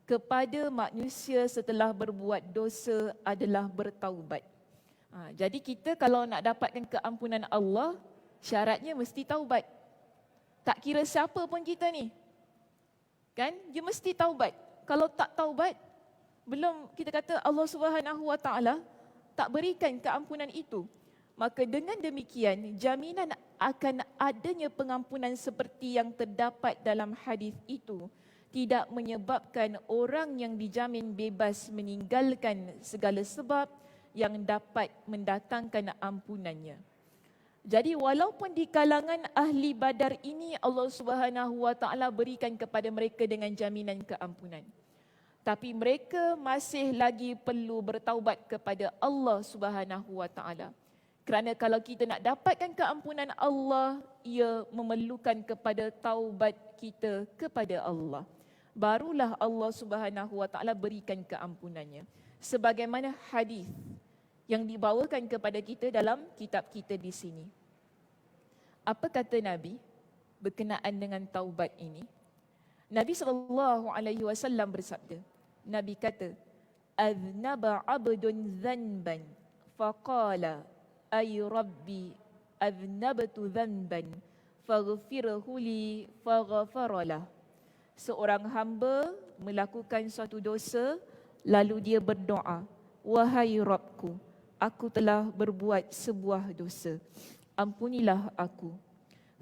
kepada manusia setelah berbuat dosa adalah bertaubat. Jadi kita kalau nak dapatkan keampunan Allah, syaratnya mesti taubat. Tak kira siapa pun kita ni. Kan? Dia mesti taubat. Kalau tak taubat, belum kita kata Allah Subhanahu Wa Taala tak berikan keampunan itu. Maka dengan demikian, jaminan akan adanya pengampunan seperti yang terdapat dalam hadis itu tidak menyebabkan orang yang dijamin bebas meninggalkan segala sebab yang dapat mendatangkan ampunannya. Jadi walaupun di kalangan ahli Badar ini Allah Subhanahu Wa Taala berikan kepada mereka dengan jaminan keampunan, tapi mereka masih lagi perlu bertaubat kepada Allah Subhanahu Wa Taala. Kerana kalau kita nak dapatkan keampunan Allah, ia memerlukan kepada taubat kita kepada Allah. Barulah Allah Subhanahu Wa Taala berikan keampunannya. Sebagaimana hadis yang dibawakan kepada kita dalam kitab kita di sini. Apa kata Nabi berkenaan dengan taubat ini? Nabi SAW bersabda, Nabi kata, "Aznaba 'abdun dhanban faqala ay rabbi aznabtu dhanban faghfirhu li faghfaralah." Seorang hamba melakukan suatu dosa lalu dia berdoa, "Wahai Rabbku, aku telah berbuat sebuah dosa. Ampunilah aku."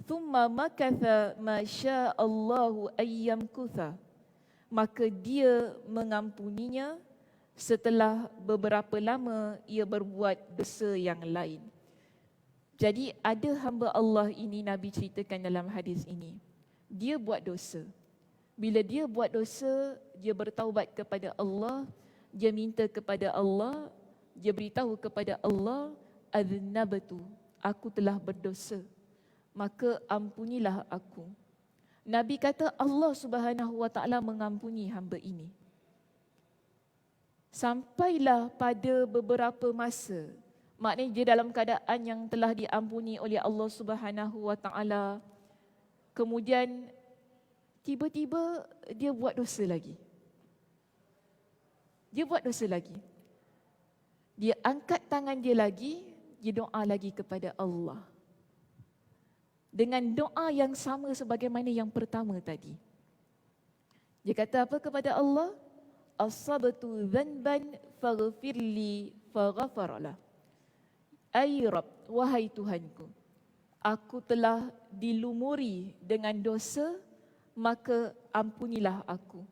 Thumma makatha ma sya'allahu ayyamkutha. Maka dia mengampuninya setelah beberapa lama ia berbuat dosa yang lain. Jadi ada hamba Allah ini Nabi ceritakan dalam hadis ini. Dia buat dosa. Bila dia buat dosa, dia bertaubat kepada Allah, dia minta kepada Allah, dia beritahu kepada Allah, "Aznabtu, aku telah berdosa, maka ampunilah aku." Nabi kata Allah Subhanahu Wa Taala mengampuni hamba ini. Sampailah pada beberapa masa, maknanya dia dalam keadaan yang telah diampuni oleh Allah Subhanahu Wa Taala. Kemudian tiba-tiba dia buat dosa lagi. Dia buat dosa lagi. Dia angkat tangan dia lagi, dia doa lagi kepada Allah. Dengan doa yang sama sebagaimana yang pertama tadi. Dia kata apa kepada Allah? "Asabtu dhanban faghfirli faghfaralah." Ay Rabb, wahai Tuhanku, aku telah dilumuri dengan dosa, maka ampunilah aku.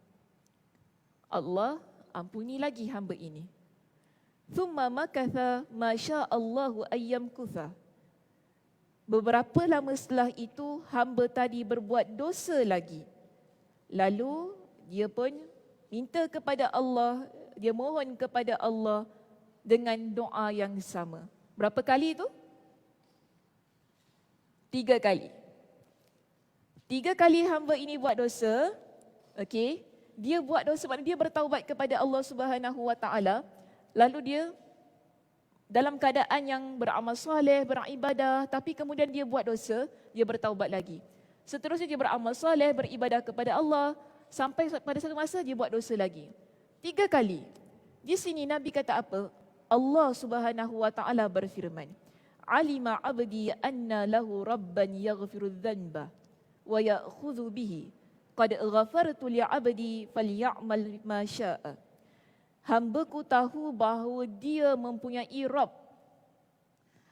Allah ampuni lagi hamba ini. Thumma makatha ma sya'allahu ayyamkutha. Beberapa lama setelah itu, hamba tadi berbuat dosa lagi. Lalu dia pun minta kepada Allah, dia mohon kepada Allah dengan doa yang sama. Berapa kali itu? 3 kali. 3 kali hamba ini buat dosa. Okey, dia buat dosa, maknanya dia bertaubat kepada Allah Subhanahu Wa Taala. Lalu dia dalam keadaan yang beramal soleh, beribadah, tapi kemudian dia buat dosa, dia bertaubat lagi. Seterusnya dia beramal soleh, beribadah kepada Allah, sampai pada satu masa dia buat dosa lagi. 3 kali. Di sini Nabi kata apa? Allah Subhanahu Wa Taala berfirman, "Alima 'abdi anna lahu rabban yaghfiru dhanba wa ya'khudhu bihi. Qad ghafartu li 'abdi falyamal ma syaa." Hamba-Ku tahu bahawa dia mempunyai Rabb.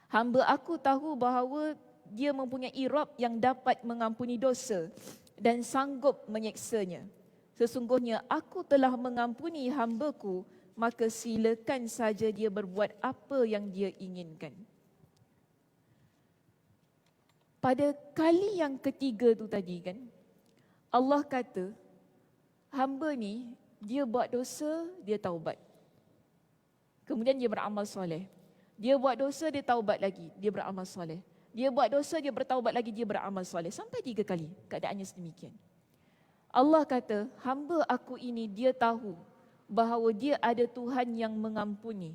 Hamba aku tahu bahawa dia mempunyai Rabb yang dapat mengampuni dosa dan sanggup menyeksanya. Sesungguhnya aku telah mengampuni hamba-Ku, maka silakan saja dia berbuat apa yang dia inginkan. Pada kali yang ketiga tu tadi kan, Allah kata, hamba ni, dia buat dosa, dia taubat. Kemudian dia beramal soleh. Dia buat dosa, dia taubat lagi, dia beramal soleh. Dia buat dosa, dia bertaubat lagi, dia beramal soleh. Sampai 3 kali keadaannya sedemikian. Allah kata, hamba aku ini dia tahu bahawa dia ada Tuhan yang mengampuni.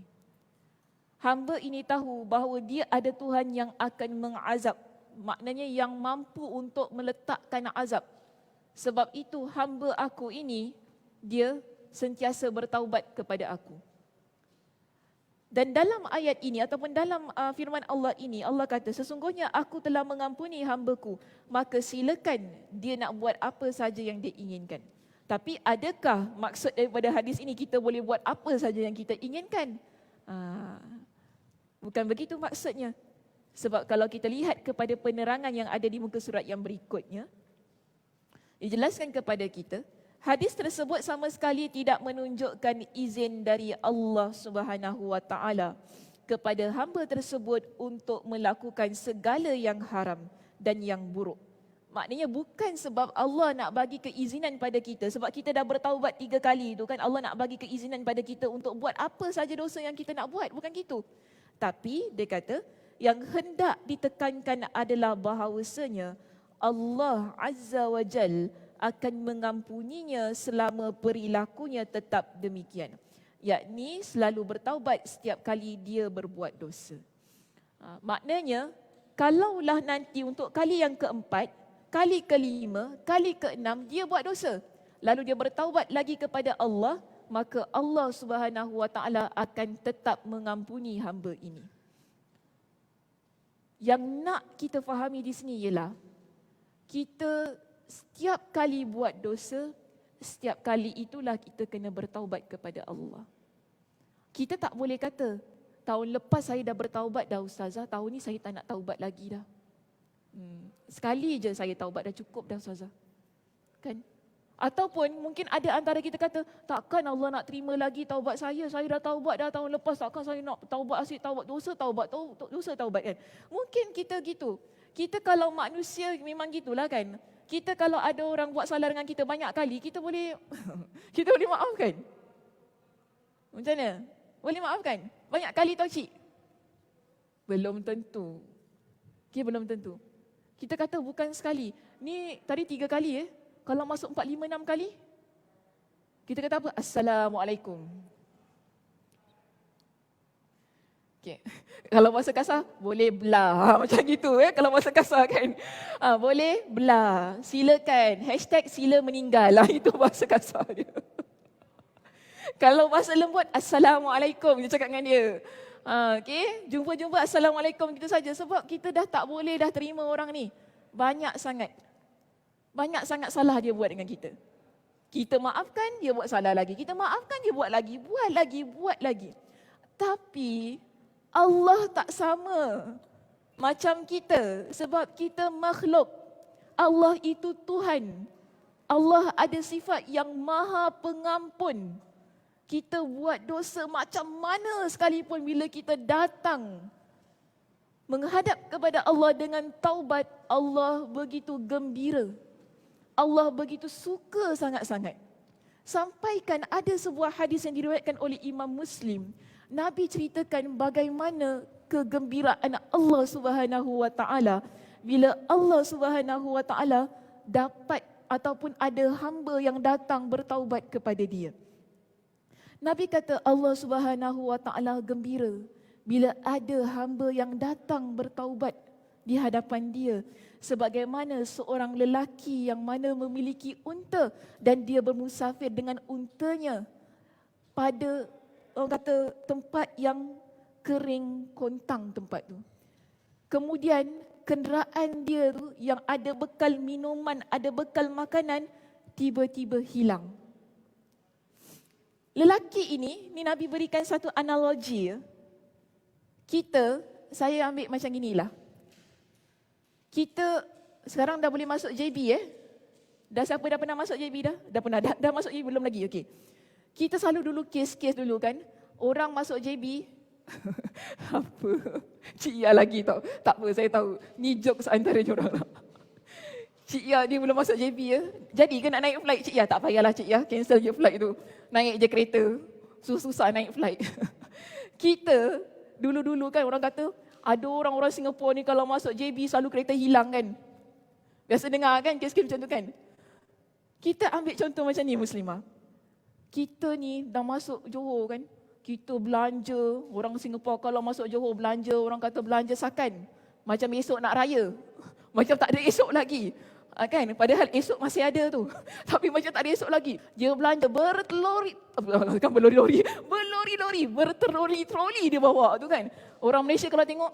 Hamba ini tahu bahawa dia ada Tuhan yang akan mengazab. Maknanya yang mampu untuk meletakkan azab. Sebab itu hamba aku ini, dia sentiasa bertaubat kepada aku. Dan dalam ayat ini ataupun dalam firman Allah ini, Allah kata, sesungguhnya aku telah mengampuni hamba-Ku, maka silakan dia nak buat apa saja yang dia inginkan. Tapi adakah maksud daripada hadis ini kita boleh buat apa saja yang kita inginkan? Bukan begitu maksudnya. Sebab kalau kita lihat kepada penerangan yang ada di muka surat yang berikutnya, dijelaskan kepada kita, hadis tersebut sama sekali tidak menunjukkan izin dari Allah Subhanahu wa taala kepada hamba tersebut untuk melakukan segala yang haram dan yang buruk. Maknanya bukan sebab Allah nak bagi keizinan pada kita, sebab kita dah bertaubat 3 kali tu kan, Allah nak bagi keizinan pada kita untuk buat apa saja dosa yang kita nak buat, bukan gitu. Tapi dia kata yang hendak ditekankan adalah bahawasanya Allah Azza wa Jal akan mengampuninya selama perilakunya tetap demikian. Yakni selalu bertaubat setiap kali dia berbuat dosa. Maknanya kalaulah nanti untuk kali yang keempat, kali kelima, kali keenam dia buat dosa, lalu dia bertaubat lagi kepada Allah, maka Allah Subhanahu wa taala akan tetap mengampuni hamba ini. Yang nak kita fahami di sini ialah kita setiap kali buat dosa, setiap kali itulah kita kena bertaubat kepada Allah. Kita tak boleh kata, tahun lepas saya dah bertaubat dah ustazah, tahun ni saya tak nak taubat lagi dah. Sekali je saya taubat dah cukup dah ustazah. Kan? Ataupun mungkin ada antara kita kata, takkan Allah nak terima lagi taubat saya dah taubat dah tahun lepas, takkan saya nak taubat asyik taubat dosa taubat kan. Mungkin kita gitu. Kita kalau manusia memang gitulah kan. Kita kalau ada orang buat salah dengan kita banyak kali, kita boleh kita boleh maafkan. Macam mana? Boleh maafkan? Banyak kali tau cik? Belum tentu. Okay, belum tentu. Kita kata bukan sekali. Ni tadi 3 kali Kalau masuk 4, 5, 6 kali, kita kata apa? Assalamualaikum. Okay. Kalau bahasa kasar, boleh belah. Macam gitu kalau bahasa kasar kan. Boleh belah. Silakan. #sila meninggal. Itu bahasa kasar dia. Kalau bahasa lembut, Assalamualaikum. Dia cakap dengan dia. Okay. Jumpa-jumpa Assalamualaikum gitu saja. Sebab kita dah tak boleh dah terima orang ni. Banyak sangat salah dia buat dengan kita. Kita maafkan, dia buat salah lagi. Kita maafkan, dia buat lagi. Tapi Allah tak sama macam kita. Sebab kita makhluk. Allah itu Tuhan. Allah ada sifat yang maha pengampun. Kita buat dosa macam mana sekalipun, bila kita datang menghadap kepada Allah dengan taubat, Allah begitu gembira. Allah begitu suka sangat-sangat. Sampaikan ada sebuah hadis yang diriwayatkan oleh Imam Muslim. Nabi ceritakan bagaimana kegembiraan Allah Subhanahu wa taala bila Allah Subhanahu wa taala dapat ataupun ada hamba yang datang bertaubat kepada dia. Nabi kata Allah Subhanahu wa taala gembira bila ada hamba yang datang bertaubat di hadapan dia, sebagaimana seorang lelaki yang mana memiliki unta dan dia bermusafir dengan untanya pada orang kata tempat yang kering kontang tempat tu. Kemudian kenderaan dia tu yang ada bekal minuman, ada bekal makanan, tiba-tiba hilang. Lelaki ini Nabi berikan satu analogi. Saya ambil macam inilah. Kita sekarang dah boleh masuk JB Dah siapa dah pernah masuk JB dah? Dah pernah, dah masuk JB belum lagi? Okey. Kita selalu dulu kes dulu kan. Orang masuk JB apa? Cik Ia lagi tau. Tak apa, saya tahu. Ni jokes antara diorang lah. Cik Ia dia belum masuk JB Jadi ke nak naik flight Cik Ia? Tak payahlah Cik Ia, cancel je flight tu. Naik je kereta. Susah naik flight. Kita dulu-dulu kan orang kata ada orang-orang Singapura ni kalau masuk JB selalu kereta hilang kan. Biasa dengar kan kes-kes macam tu kan. Kita ambil contoh macam ni Muslimah. Kita ni dah masuk Johor kan. Kita belanja, orang Singapura kalau masuk Johor belanja, orang kata belanja sakan. Macam esok nak raya. Macam tak ada esok lagi. Kan? Padahal esok masih ada tu. Tapi macam tak ada esok lagi. Dia belanja berlori-lori, bertroli-troli dia bawa tu kan. Orang Malaysia kalau tengok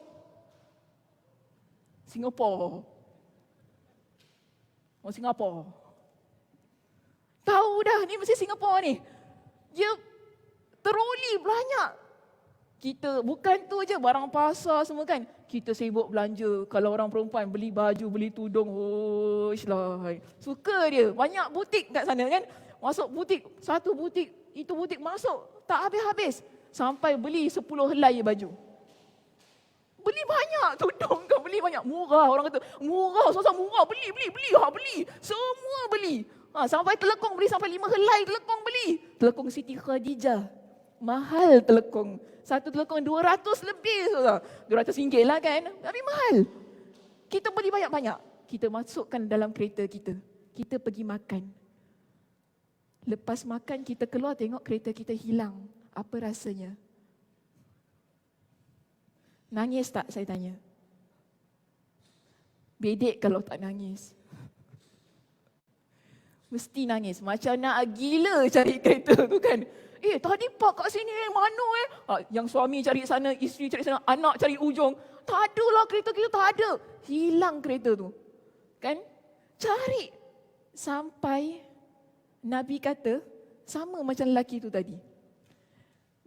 Singapura. Orang Singapura. Tahu dah, ni mesti Singapura ni. Dia teroli banyak. Kita bukan tu je, barang pasar semua kan. Kita sibuk belanja. Kalau orang perempuan beli baju, beli tudung, lah. Suka dia. Banyak butik kat sana kan. Masuk butik, satu butik, itu butik masuk. Tak habis-habis. Sampai beli 10 helai baju. Beli banyak tudung kau, beli banyak. Murah, orang kata. Murah, susah murah. Beli. Semua beli. Sampai telekong beli, sampai 5 helai telekong beli. Telekong Siti Khadijah. Mahal telekong. Satu telekong 200 lebih. RM200 lah kan. Tapi mahal. Kita beli banyak-banyak. Kita masukkan dalam kereta kita. Kita pergi makan. Lepas makan kita keluar tengok kereta kita hilang. Apa rasanya? Nangis tak saya tanya? Bedek kalau tak nangis. Mesti nangis. Macam nak gila cari kereta tu kan. Tadi park kat sini mana Yang suami cari sana, isteri cari sana, anak cari ujung. Tak ada lah kereta kita, tak ada. Hilang kereta tu. Kan? Cari. Sampai Nabi kata, sama macam lelaki tu tadi.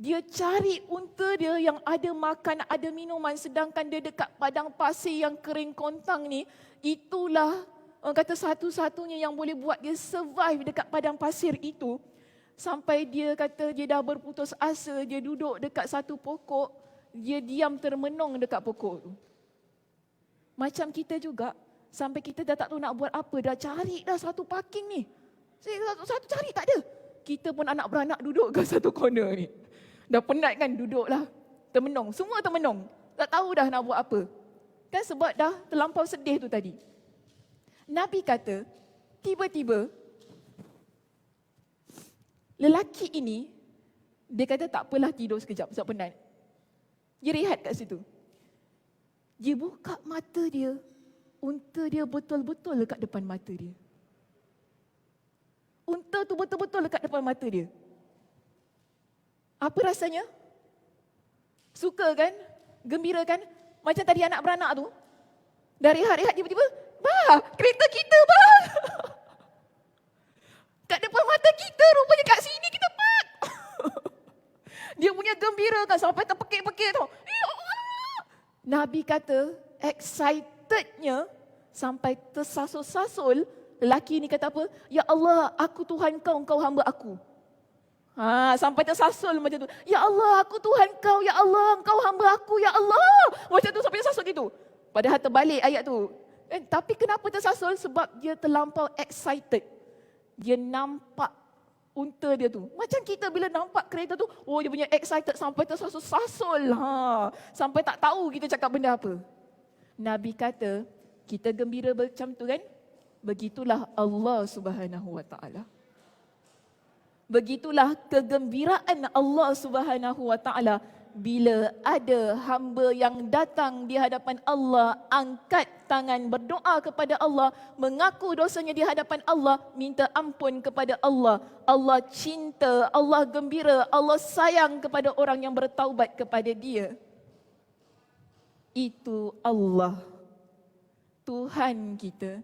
Dia cari unta dia yang ada makan, ada minuman, sedangkan dia dekat padang pasir yang kering kontang ni, itulah orang kata satu-satunya yang boleh buat dia survive dekat padang pasir itu. Sampai dia kata dia dah berputus asa, dia duduk dekat satu pokok, dia diam termenung dekat pokok tu. Macam kita juga, sampai kita dah tak tahu nak buat apa, dah cari dah satu parking ni. Satu cari tak ada. Kita pun anak beranak duduk kat satu corner ni. Dah penat kan duduklah. Termenung, semua termenung. Tak tahu dah nak buat apa. Kan sebab dah terlampau sedih tu tadi. Nabi kata, tiba-tiba lelaki ini, dia kata tak apalah tidur sekejap sebab penat. Dia rehat kat situ. Dia buka mata dia, unta dia betul-betul dekat depan mata dia. Unta tu betul-betul dekat depan mata dia. Apa rasanya? Suka kan? Gembira kan? Macam tadi anak beranak tu. Dah rehat-rehat tiba-tiba, kereta kita kat depan mata kita, rupanya kat sini kita park. Dia punya gembira kan sampai terpekik-pekik tu. Nabi kata excitednya sampai tersasul-sasul. Lelaki ni kata apa? Ya Allah, aku Tuhan kau, engkau hamba aku. Sampai tersasul macam tu. Ya Allah, aku Tuhan kau. Ya Allah, engkau hamba aku. Ya Allah. Macam tu sampai tersasul gitu. Padahal terbalik ayat tu. Tapi kenapa tersasul? Sebab dia terlampau excited. Dia nampak unta dia tu. Macam kita bila nampak kereta tu, dia punya excited sampai tersasul-sasul. Sampai tak tahu kita cakap benda apa. Nabi kata, kita gembira macam tu kan? Begitulah Allah Subhanahu Wa Taala. Begitulah kegembiraan Allah Subhanahu Wa Taala bila ada hamba yang datang di hadapan Allah, angkat tangan berdoa kepada Allah, mengaku dosanya di hadapan Allah, minta ampun kepada Allah. Allah cinta, Allah gembira, Allah sayang kepada orang yang bertaubat kepada Dia. Itu Allah, Tuhan kita.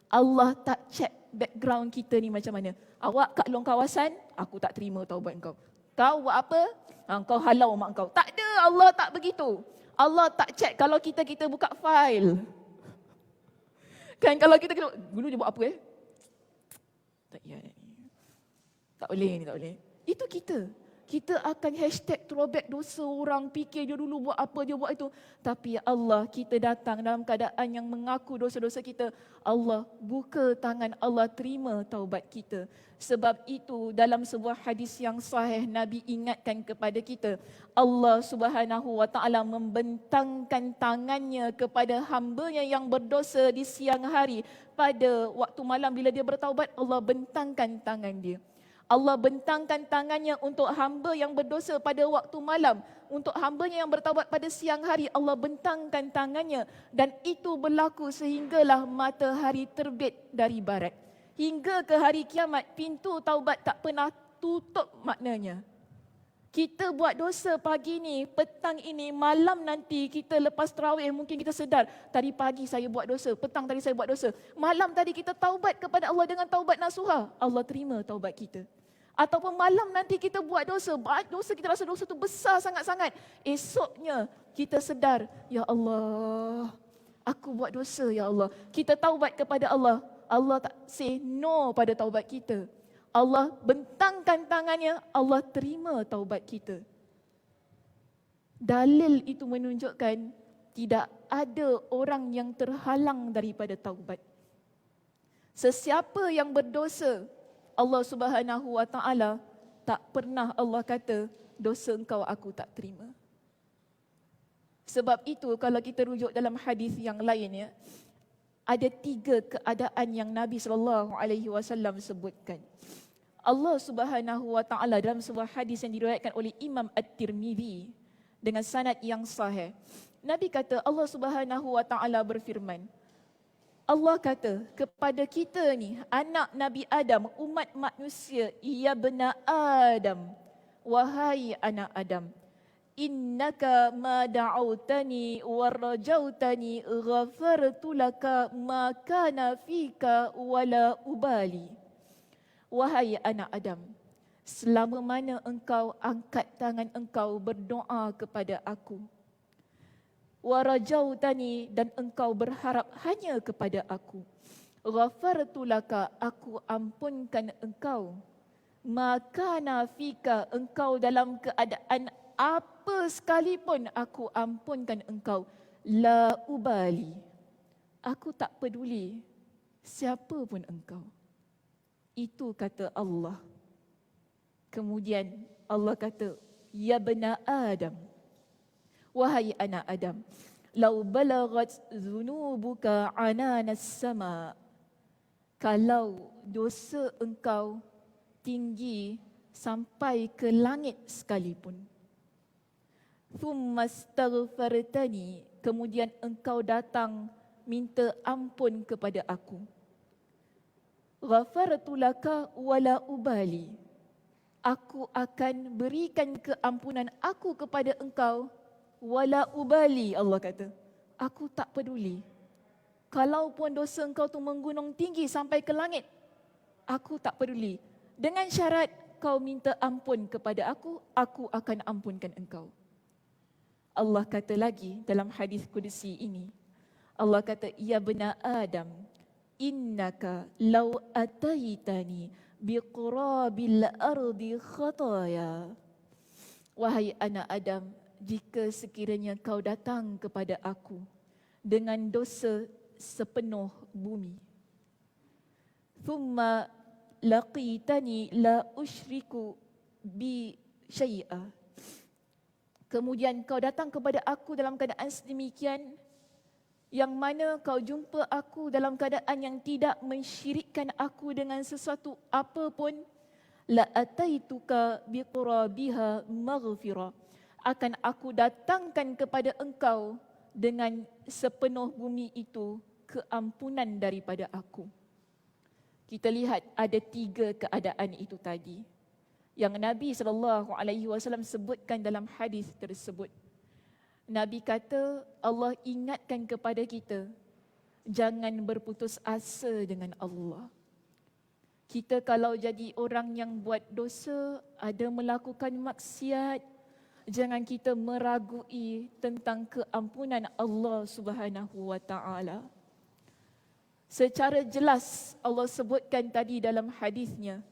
Allah tak check background kita ni macam mana. Awak kat long kawasan, aku tak terima taubat kau. Kau buat apa? Kau halau mak kau. Tak ada, Allah tak begitu. Allah tak check kalau kita buka file. Kan kalau kita dulu dia buat apa Tak ya. Tak boleh ni, tak boleh. Itu kita. Kita akan hashtag throwback dosa orang, fikir dia dulu buat apa, dia buat itu. Tapi Allah, kita datang dalam keadaan yang mengaku dosa-dosa kita. Allah buka tangan, Allah terima taubat kita. Sebab itu dalam sebuah hadis yang sahih, Nabi ingatkan kepada kita, Allah Subhanahu Wa Taala membentangkan tangannya kepada hamba-Nya yang berdosa di siang hari. Pada waktu malam bila dia bertaubat, Allah bentangkan tangan dia. Allah bentangkan tangannya untuk hamba yang berdosa pada waktu malam. Untuk hamba-Nya yang bertaubat pada siang hari, Allah bentangkan tangannya. Dan itu berlaku sehinggalah matahari terbit dari barat. Hingga ke hari kiamat, pintu taubat tak pernah tutup maknanya. Kita buat dosa pagi ni, petang ini, malam nanti kita lepas tarawih mungkin kita sedar, tadi pagi saya buat dosa, petang tadi saya buat dosa. Malam tadi kita taubat kepada Allah dengan taubat nasuha, Allah terima taubat kita. Ataupun malam nanti kita buat dosa, kita rasa dosa tu besar sangat-sangat. Esoknya kita sedar, ya Allah, aku buat dosa ya Allah. Kita taubat kepada Allah, Allah tak say no pada taubat kita. Allah bentangkan tangannya, Allah terima taubat kita. Dalil itu menunjukkan tidak ada orang yang terhalang daripada taubat. Sesiapa yang berdosa, Allah Subhanahu wa taala tak pernah Allah kata, dosa engkau aku tak terima. Sebab itu kalau kita rujuk dalam hadis yang lain ya, ada 3 keadaan yang Nabi SAW sebutkan. Allah Subhanahu wa taala dalam sebuah hadis yang diriwayatkan oleh Imam At-Tirmizi dengan sanad yang sahih. Nabi kata, Allah Subhanahu wa taala berfirman. Allah kata kepada kita ni, anak Nabi Adam, umat manusia, ya bena Adam, wahai anak Adam, innaka ma da'autani wa rajautani ghafartu laka ma kana fika wala ubali. Wahai anak Adam, selama mana engkau angkat tangan engkau berdoa kepada aku, wa rajautani, dan engkau berharap hanya kepada aku, ghafartu laka, aku ampunkan engkau, ma kana fika, engkau dalam keadaan apa sekalipun aku ampunkan engkau, la ubali, aku tak peduli siapa pun engkau. Itu kata Allah. Kemudian Allah kata, ya bena Adam, wahai anak Adam, lau balaghat dhunubuka ananas sama, kalau dosa engkau tinggi sampai ke langit sekalipun, thumma astaghfartani, kemudian engkau datang minta ampun kepada aku, ghafartu laka wala ubali, aku akan berikan keampunan aku kepada engkau, wala ubali, Allah kata, aku tak peduli. Kalaupun dosa engkau tu menggunung tinggi sampai ke langit, aku tak peduli. Dengan syarat kau minta ampun kepada aku akan ampunkan engkau. Allah kata lagi dalam hadis qudsi ini, Allah kata, ya bena Adam, innaka law ataitani biqurabil ardi khataya. Wahai anak Adam, jika sekiranya kau datang kepada aku dengan dosa sepenuh bumi, thumma laqitani la usyriku bi syai'a, kemudian kau datang kepada aku dalam keadaan sedemikian, yang mana kau jumpa aku dalam keadaan yang tidak mensyirikkan aku dengan sesuatu apapun, la ataituka biqurabiha maghfirah, akan aku datangkan kepada engkau dengan sepenuh bumi itu keampunan daripada aku. Kita lihat ada 3 keadaan itu tadi yang Nabi SAW sebutkan dalam hadis tersebut. Nabi kata, Allah ingatkan kepada kita, jangan berputus asa dengan Allah. Kita kalau jadi orang yang buat dosa, ada melakukan maksiat, jangan kita meragui tentang keampunan Allah Subhanahu wa taala. Secara jelas Allah sebutkan tadi dalam hadisnya,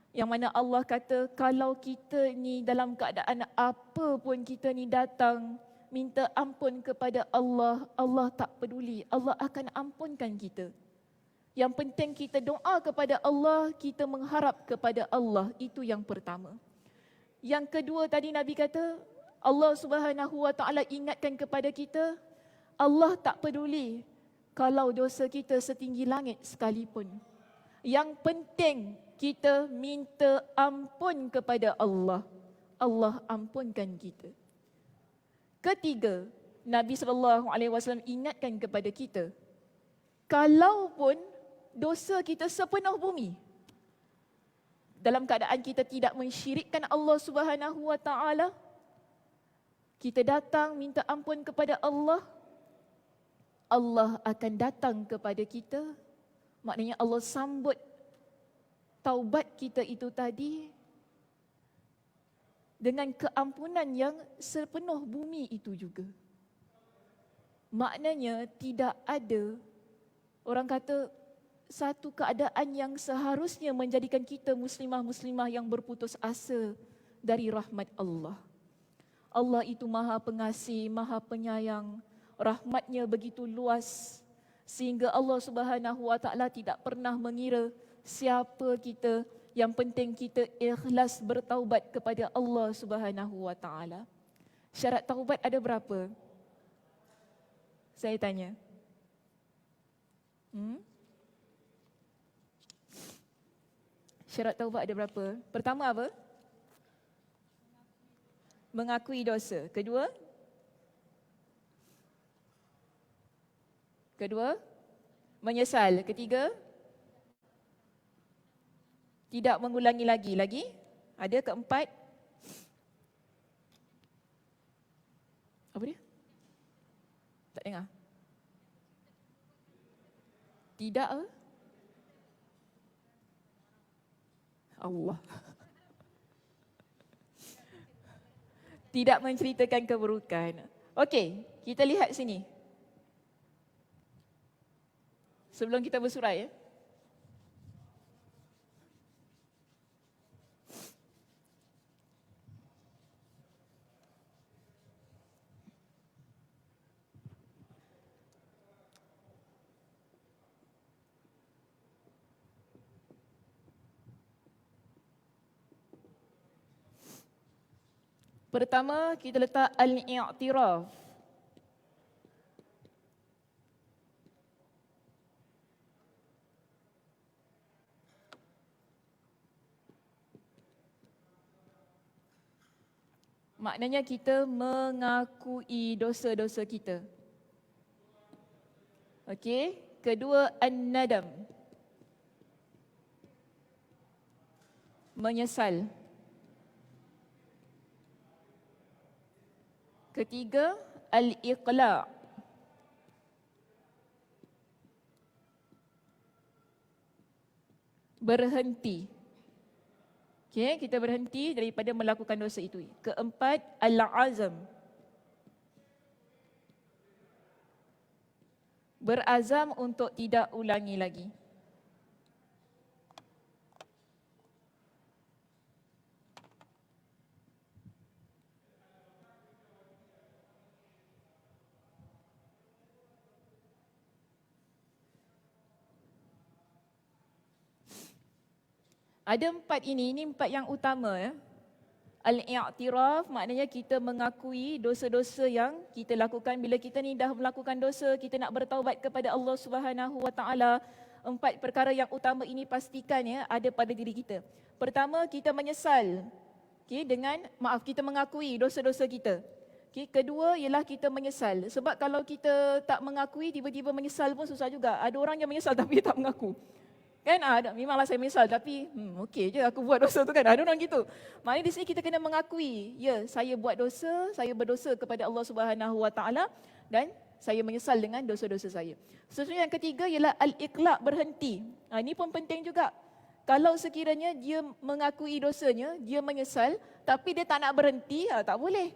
yang mana Allah kata, kalau kita ni dalam keadaan apa pun kita ni datang minta ampun kepada Allah, Allah tak peduli, Allah akan ampunkan kita. Yang penting kita doa kepada Allah, kita mengharap kepada Allah, itu yang pertama. Yang kedua tadi Nabi kata, Allah Subhanahu wa taala ingatkan kepada kita, Allah tak peduli kalau dosa kita setinggi langit sekalipun. Yang penting kita minta ampun kepada Allah, Allah ampunkan kita. Ketiga, Nabi SAW ingatkan kepada kita, kalaupun dosa kita sepenuh bumi, dalam keadaan kita tidak mensyirikkan Allah Subhanahu wa taala, kita datang minta ampun kepada Allah, Allah akan datang kepada kita. Maknanya Allah sambut taubat kita itu tadi dengan keampunan yang sepenuh bumi itu juga. Maknanya tidak ada, orang kata, satu keadaan yang seharusnya menjadikan kita muslimah-muslimah yang berputus asa dari rahmat Allah. Allah itu Maha Pengasih, Maha Penyayang. Rahmatnya begitu luas sehingga Allah Subhanahu wa taala tidak pernah mengira siapa kita. Yang penting kita ikhlas bertaubat kepada Allah Subhanahu wa taala. Syarat taubat ada berapa? Saya tanya. Syarat taubat ada berapa? Pertama apa? Mengakui dosa. Kedua? Menyesal. Ketiga? Tidak mengulangi lagi. Lagi? Ada keempat? Apa dia? Tak dengar. Tidak Allah. Tidak menceritakan keburukan. Okey, kita lihat sini. Sebelum kita bersurai, ya. Pertama, kita letak al-i'tiraf. Maknanya kita mengakui dosa-dosa kita. Okey. Kedua, an-nadam. Menyesal. Ketiga, al-iqla'. Berhenti. Okey, kita berhenti daripada melakukan dosa itu. Keempat, al-azam. Berazam untuk tidak ulangi lagi. Ada empat ini empat yang utama, ya. Al-i'tiraf maknanya kita mengakui dosa-dosa yang kita lakukan. Bila kita ni dah melakukan dosa, kita nak bertaubat kepada Allah Subhanahu wa taala. Empat perkara yang utama ini pastikan, ya, ada pada diri kita. Pertama, kita menyesal. Okey, kita mengakui dosa-dosa kita. Okey, kedua ialah kita menyesal. Sebab kalau kita tak mengakui, tiba-tiba menyesal pun susah juga. Ada orang yang menyesal tapi dia tak mengaku. Kan, memanglah saya menyesal tapi okey je aku buat dosa tu kan. Ada orang gitu. Maknanya di sini kita kena mengakui, ya, saya buat dosa, saya berdosa kepada Allah Subhanahu wa taala dan saya menyesal dengan dosa-dosa saya. Seterusnya yang ketiga ialah al-iqla', berhenti. Ini pun penting juga. Kalau sekiranya dia mengakui dosanya, dia menyesal tapi dia tak nak berhenti, tak boleh.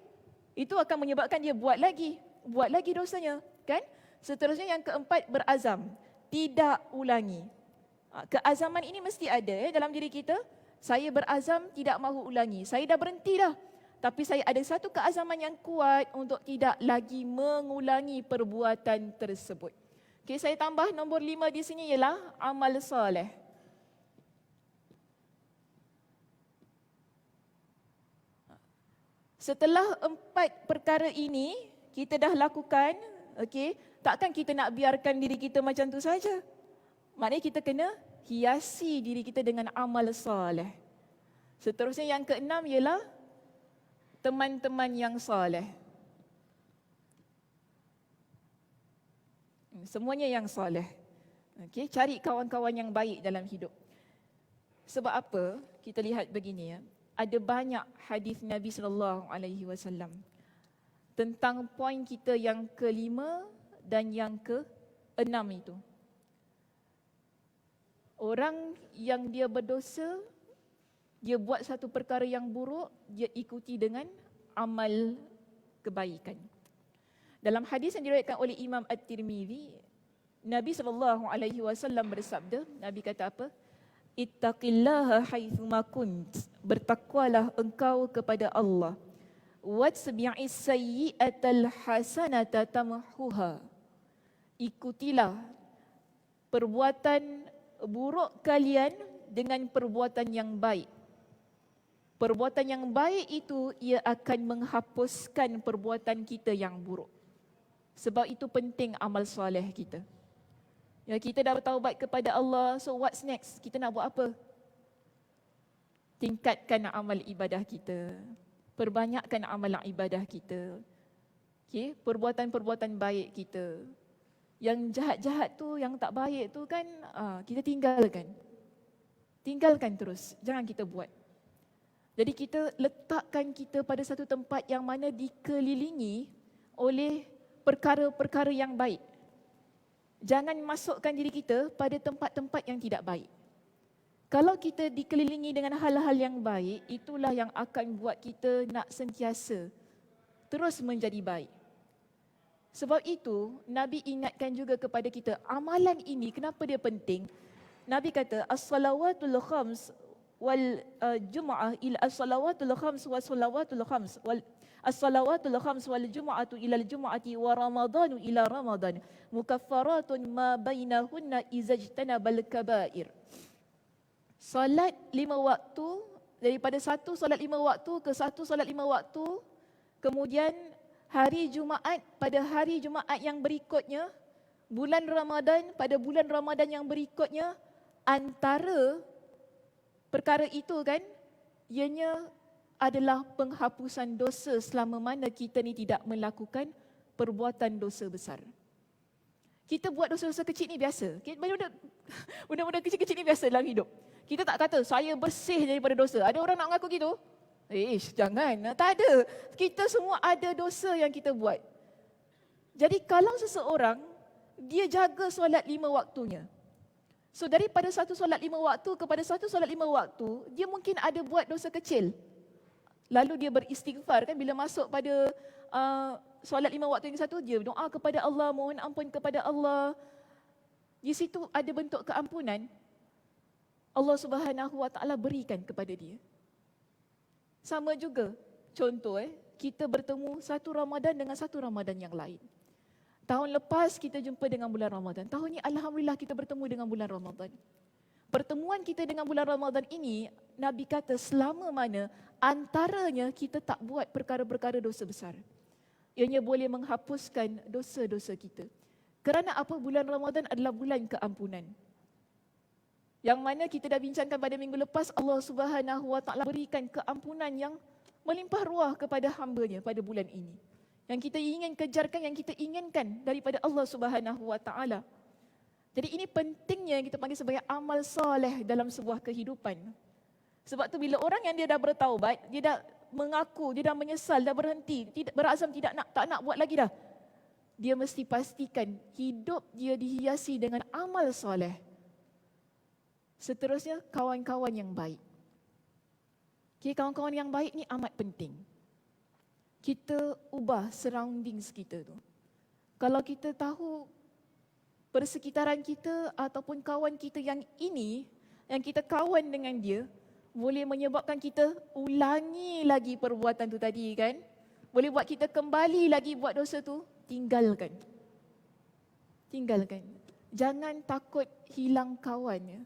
Itu akan menyebabkan dia buat lagi dosanya, kan? Seterusnya yang keempat, berazam, tidak ulangi. Keazaman ini mesti ada, dalam diri kita. Saya berazam tidak mahu ulangi. Saya dah berhenti dah. Tapi saya ada satu keazaman yang kuat untuk tidak lagi mengulangi perbuatan tersebut. Okey, saya tambah nombor 5 di sini ialah amal soleh. Setelah 4 perkara ini kita dah lakukan, okey, takkan kita nak biarkan diri kita macam tu saja. Maknanya kita kena hiasi diri kita dengan amal soleh. Seterusnya yang keenam ialah teman-teman yang soleh. Semuanya yang soleh. Okey, cari kawan-kawan yang baik dalam hidup. Sebab apa? Kita lihat begini ya. Ada banyak hadis Nabi SAW tentang poin kita yang kelima dan yang keenam itu. Orang yang dia berdosa, dia buat satu perkara yang buruk, dia ikuti dengan amal kebaikan. Dalam hadis yang diriwayatkan oleh Imam At-Tirmizi, Nabi SAW bersabda, Nabi kata apa? Ittaqillaha haitsuma kunt. Bertakwalah engkau kepada Allah. Watsbi'is sayyi'atal hasanata tamhuha. Ikutilah perbuatan buruk kalian dengan perbuatan yang baik. Perbuatan yang baik itu ia akan menghapuskan perbuatan kita yang buruk. Sebab itu penting amal soleh kita. Ya, kita dah bertaubat kepada Allah, so what's next? Kita nak buat apa? Tingkatkan amal ibadah kita. Perbanyakkan amalan ibadah kita. Okay? Perbuatan-perbuatan baik kita. Yang jahat-jahat tu, yang tak baik tu kan, kita tinggalkan. Tinggalkan terus, jangan kita buat. Jadi kita letakkan kita pada satu tempat yang mana dikelilingi oleh perkara-perkara yang baik. Jangan masukkan diri kita pada tempat-tempat yang tidak baik. Kalau kita dikelilingi dengan hal-hal yang baik, itulah yang akan buat kita nak sentiasa terus menjadi baik. Sebab itu, Nabi ingatkan juga kepada kita, amalan ini kenapa dia penting? Nabi kata, as-salawatul khams wal jum'ah ila as-salawatul khams wa salawatul khams wal as-salawatul khams wal jum'atu ila al-jum'ati wa ramadanu ila ramadan mukaffaratun ma bainahunna izajtanabal kaba'ir. Salat 5 waktu, daripada satu salat 5 waktu ke satu salat 5 waktu, kemudian hari Jumaat pada hari Jumaat yang berikutnya, bulan Ramadan pada bulan Ramadan yang berikutnya, antara perkara itu kan, ianya adalah penghapusan dosa selama mana kita ni tidak melakukan perbuatan dosa besar. Kita buat dosa-dosa kecil ni biasa. Benda-benda kecil-kecil ni biasa dalam hidup. Kita tak kata, saya bersih daripada dosa. Ada orang nak mengaku gitu? Jangan. Tak ada. Kita semua ada dosa yang kita buat. Jadi kalau seseorang, dia jaga solat 5 waktunya. So daripada satu solat 5 waktu kepada satu solat 5 waktu, dia mungkin ada buat dosa kecil. Lalu dia beristighfar kan, bila masuk pada solat 5 waktu yang satu, dia doa kepada Allah, mohon ampun kepada Allah. Di situ ada bentuk keampunan, Allah Subhanahu Wa Taala berikan kepada dia. Sama juga, contoh kita bertemu satu Ramadan dengan satu Ramadan yang lain. Tahun lepas kita jumpa dengan bulan Ramadan. Tahun ini alhamdulillah kita bertemu dengan bulan Ramadan. Pertemuan kita dengan bulan Ramadan ini, Nabi kata selama mana antaranya kita tak buat perkara-perkara dosa besar. Ianya boleh menghapuskan dosa-dosa kita. Kerana apa? Bulan Ramadan adalah bulan keampunan. Yang mana kita dah bincangkan pada minggu lepas, Allah Subhanahu Wa Taala berikan keampunan yang melimpah ruah kepada hamba-Nya pada bulan ini. Yang kita ingin kejarkan, yang kita inginkan daripada Allah Subhanahu Wa Taala. Jadi ini pentingnya yang kita panggil sebagai amal soleh dalam sebuah kehidupan. Sebab tu bila orang yang dia dah bertaubat, dia dah mengaku, dia dah menyesal, dah berhenti, berazam tak nak buat lagi dah. Dia mesti pastikan hidup dia dihiasi dengan amal soleh. Seterusnya, kawan-kawan yang baik. Okay, kawan-kawan yang baik ni amat penting. Kita ubah surroundings kita tu. Kalau kita tahu persekitaran kita ataupun kawan kita yang ini, yang kita kawan dengan dia, boleh menyebabkan kita ulangi lagi perbuatan tu tadi kan. Boleh buat kita kembali lagi buat dosa tu, tinggalkan. Tinggalkan. Jangan takut hilang kawan ya.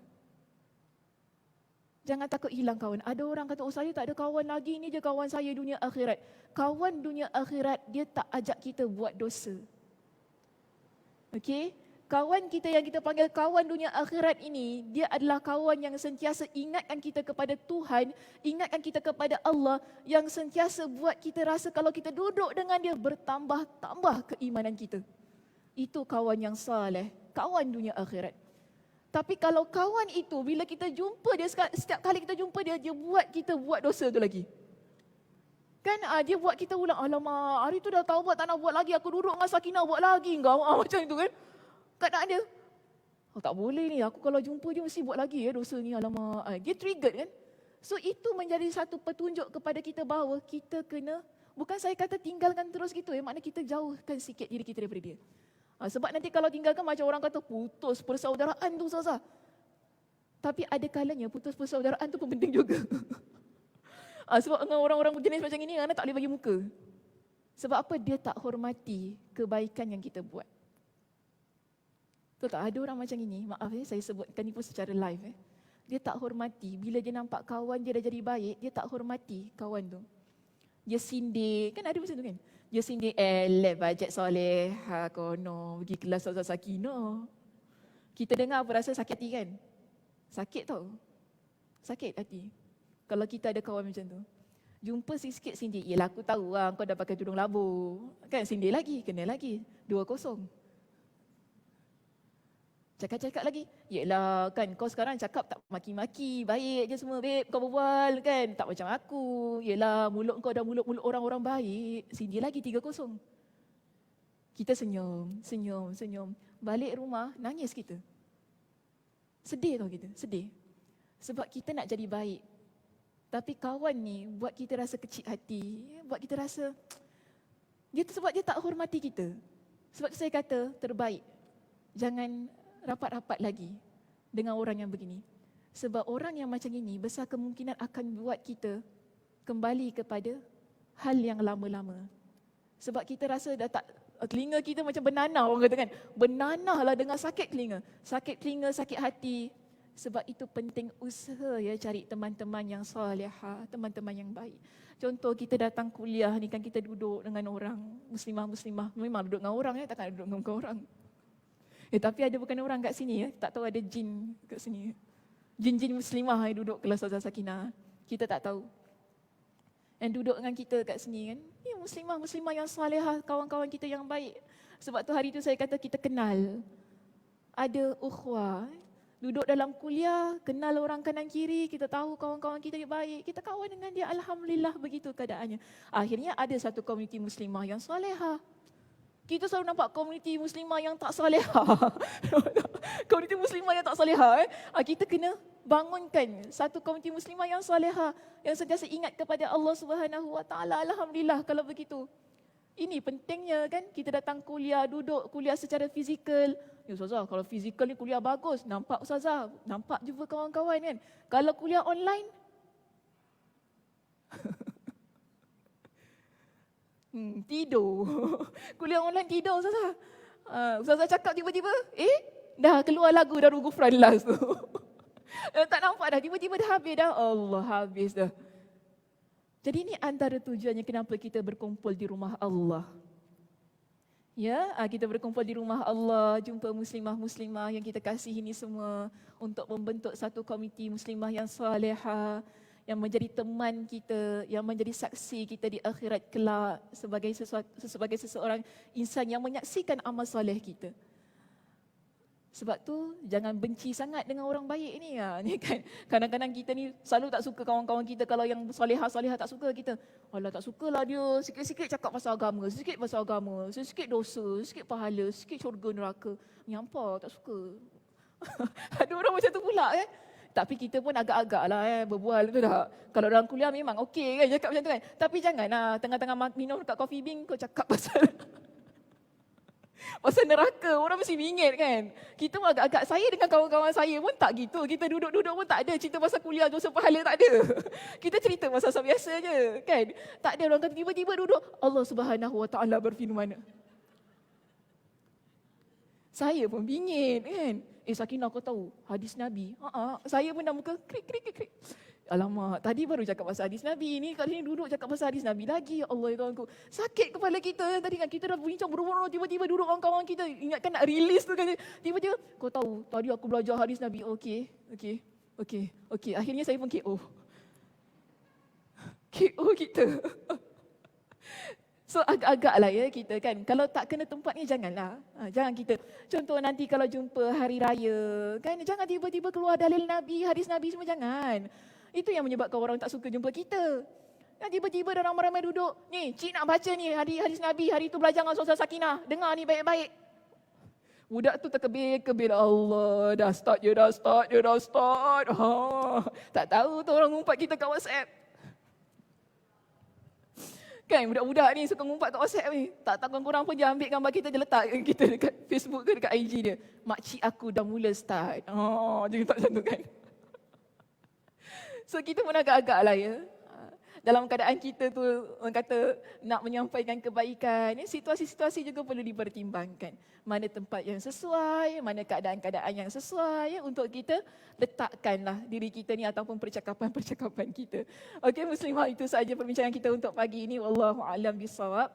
Jangan takut hilang kawan. Ada orang kata, oh saya tak ada kawan lagi, ni je kawan saya dunia akhirat. Kawan dunia akhirat, dia tak ajak kita buat dosa. Okey? Kawan kita yang kita panggil kawan dunia akhirat ini, dia adalah kawan yang sentiasa ingatkan kita kepada Tuhan, ingatkan kita kepada Allah, yang sentiasa buat kita rasa kalau kita duduk dengan dia, bertambah-tambah keimanan kita. Itu kawan yang saleh, kawan dunia akhirat. Tapi kalau kawan itu, bila kita jumpa dia, setiap kali kita jumpa dia, dia buat kita buat dosa tu lagi. Kan dia buat kita ulang, alamak hari tu dah taubat tak nak buat lagi, aku duduk dengan Sakinah buat lagi kau. Macam itu kan. Keadaan dia, tak boleh ni, aku kalau jumpa dia mesti buat lagi dosa ni, alamak. Dia triggered kan. So itu menjadi satu petunjuk kepada kita bahawa kita kena, bukan saya kata tinggalkan terus gitu maknanya kita jauhkan sikit diri kita daripada dia. Sebab nanti kalau tinggalkan macam orang kata putus persaudaraan tu Ustazah. Tapi ada kalanya putus persaudaraan tu pun penting juga. Sebab dengan orang-orang jenis macam ini, anak tak boleh bagi muka. Sebab apa? Dia tak hormati kebaikan yang kita buat. Tahu tak, ada orang macam ini, maaf saya sebutkan ni pun secara live. Dia tak hormati, bila dia nampak kawan dia dah jadi baik, dia tak hormati kawan tu. Dia sindir, kan ada macam tu kan? Dia sindir, bajet soleh, kono, pergi kelas Ustazah Sakinah. Kita dengar apa rasa sakit hati kan? Sakit tau. Sakit hati. Kalau kita ada kawan macam tu. Jumpa sikit sindir, yelah aku tahu lah kau dah pakai tudung labu. Kan sindir lagi, kena lagi. 2-0. Cakap-cakap lagi, yelah kan kau sekarang cakap tak maki-maki, baik je semua babe kau berbual kan, tak macam aku. Yelah mulut kau dah mulut-mulut orang-orang baik, sindir lagi 3-0. Kita senyum. Balik rumah, nangis kita. Sedih tau kita, sedih. Sebab kita nak jadi baik. Tapi kawan ni buat kita rasa kecil hati, buat kita rasa, sebab dia tak hormati kita. Sebab tu saya kata, terbaik jangan rapat-rapat lagi dengan orang yang begini. Sebab orang yang macam ini besar kemungkinan akan buat kita kembali kepada hal yang lama-lama. Sebab kita rasa dah tak, telinga kita macam bernanah, orang kata kan. Bernanah lah dengan sakit telinga. Sakit telinga, sakit hati. Sebab itu penting usaha cari teman-teman yang salihah, teman-teman yang baik. Contoh kita datang kuliah ni kan, kita duduk dengan orang muslimah-muslimah. Memang duduk dengan orang takkan duduk dengan orang. Tapi ada bukan orang kat sini tak tahu ada jin kat sini. Jin-jin muslimah yang duduk kelas Ustazah Sakinah. Kita tak tahu. Yang duduk dengan kita kat sini kan, muslimah-muslimah yang salihah, kawan-kawan kita yang baik. Sebab tu hari tu saya kata kita kenal. Ada ukhwah, duduk dalam kuliah, kenal orang kanan kiri, kita tahu kawan-kawan kita yang baik, kita kawan dengan dia, alhamdulillah begitu keadaannya. Akhirnya ada satu komuniti muslimah yang salihah. Kita selalu nampak komuniti muslimah yang tak salihah. Komuniti muslimah yang tak salihah. Kita kena bangunkan satu komuniti muslimah yang salihah, yang sentiasa ingat kepada Allah Subhanahu Wa Taala. Alhamdulillah kalau begitu. Ini pentingnya kan, kita datang kuliah, duduk kuliah secara fizikal. Ya Ustazah, kalau fizikal ni kuliah bagus, nampak Ustazah, nampak jumpa kawan-kawan kan. Kalau kuliah online, tidur. Kuliah online tidur Ustazah. Ustazah cakap tiba-tiba, dah keluar lagu Darul Ghufran last tu. Tak nampak dah, tiba-tiba dah habis dah. Allah, habis dah. Jadi ini antara tujuannya kenapa kita berkumpul di rumah Allah. Kita berkumpul di rumah Allah, jumpa muslimah-muslimah yang kita kasihi ini semua untuk membentuk satu komuniti muslimah yang salihah, yang menjadi teman kita, yang menjadi saksi kita di akhirat kelak sebagai seseorang insan yang menyaksikan amal soleh kita. Sebab tu jangan benci sangat dengan orang baik ni. Ni kan kadang-kadang kita ni selalu tak suka kawan-kawan kita kalau yang solehah tak suka kita. Alah tak sukalah dia, sikit-sikit cakap pasal agama, sikit dosa, sikit pahala, sikit syurga neraka. Nyampak tak suka. Ada orang macam tu pula Tapi kita pun agak-agak lah berbual, betul tak? Kalau dalam kuliah memang okey kan cakap macam tu kan. Tapi janganlah tengah-tengah minum dekat coffee bean kau cakap pasal neraka, orang mesti bingit kan. Kita pun agak-agak, saya dengan kawan-kawan saya pun tak gitu. Kita duduk-duduk pun tak ada cerita pasal kuliah, dosa pahala tak ada. Kita cerita pasal biasa je kan. Tak ada orang kata tiba-tiba duduk, Allah Subhanahu Wa Taala berfirman. Saya pun bingit kan. Sakinah kau tahu hadis Nabi. Saya pun dah muka krik. Alamak, tadi baru cakap pasal hadis Nabi ni, kali ni duduk cakap pasal hadis Nabi lagi. Ya Allah ya Tuhanku. Sakit kepala kita tadi kan, kita dah bincang berulang tiba-tiba duduk kawan-kawan kita ingatkan nak release tu kan. Tiba-tiba kau tahu tadi aku belajar hadis Nabi. Okey. Akhirnya saya pun KO kita. So agak-agak lah ya kita kan. Kalau tak kena tempatnya janganlah. Jangan kita. Contoh nanti kalau jumpa hari raya kan, jangan tiba-tiba keluar dalil Nabi, hadis Nabi semua jangan. Itu yang menyebabkan orang tak suka jumpa kita. Kan tiba-tiba dah ramai-ramai duduk. Ni, cik nak baca ni hadis Nabi, hari tu belajar dengan Ustaz Sakinah. Dengar ni baik-baik. Budak tu terkebir-kebir, Allah, dah start je. Tak tahu tu orang ngumpat kita kat WhatsApp. Kan budak-budak ni suka ngumpat kat WhatsApp ni. Tak tahu korang pun dia ambil gambar kita, dia letak kita dekat Facebook ke dekat IG dia. Makcik aku dah mula start. Dia letak macam tu kan. So kita pun agak-agak lah ya. Dalam keadaan kita tu orang kata nak menyampaikan kebaikan, situasi-situasi juga perlu dipertimbangkan. Mana tempat yang sesuai, mana keadaan-keadaan yang sesuai untuk kita letakkanlah diri kita ni ataupun percakapan-percakapan kita. Okey muslimah, itu sahaja perbincangan kita untuk pagi ini. Wallahu a'lam bissawab.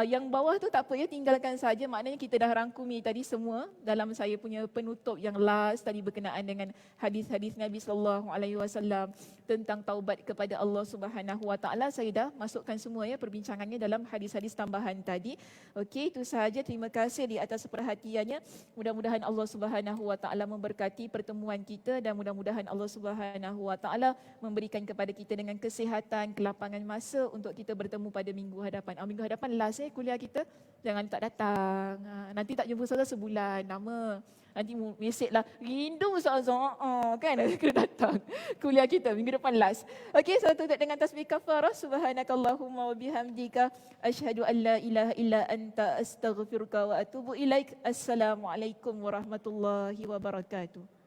Yang bawah tu tak apa ya, tinggalkan saja. Maknanya kita dah rangkumi tadi semua dalam saya punya penutup yang last tadi berkenaan dengan hadis-hadis Nabi sallallahu alaihi wasallam tentang taubat kepada Allah Subhanahu wa taala. Saya dah masukkan semua ya perbincangannya dalam hadis-hadis tambahan tadi. Okey, itu sahaja. Terima kasih di atas perhatiannya. Mudah-mudahan Allah Subhanahu wa taala memberkati pertemuan kita dan mudah-mudahan Allah Subhanahu wa taala memberikan kepada kita dengan kesihatan, kelapangan masa untuk kita bertemu pada minggu hadapan. Minggu hadapan last kuliah kita. Jangan tak datang. Nanti tak jumpa saudara sebulan lama. Nanti mesej lah, rindu Ustazah, kan kena datang kuliah kita minggu depan last. Okey, saya tutup dengan tasbih kafarah. Subhanakallahumma wa bihamdika asyhadu an la ilaha illa anta astaghfiruka wa atubu ilaik. Assalamualaikum warahmatullahi wabarakatuh.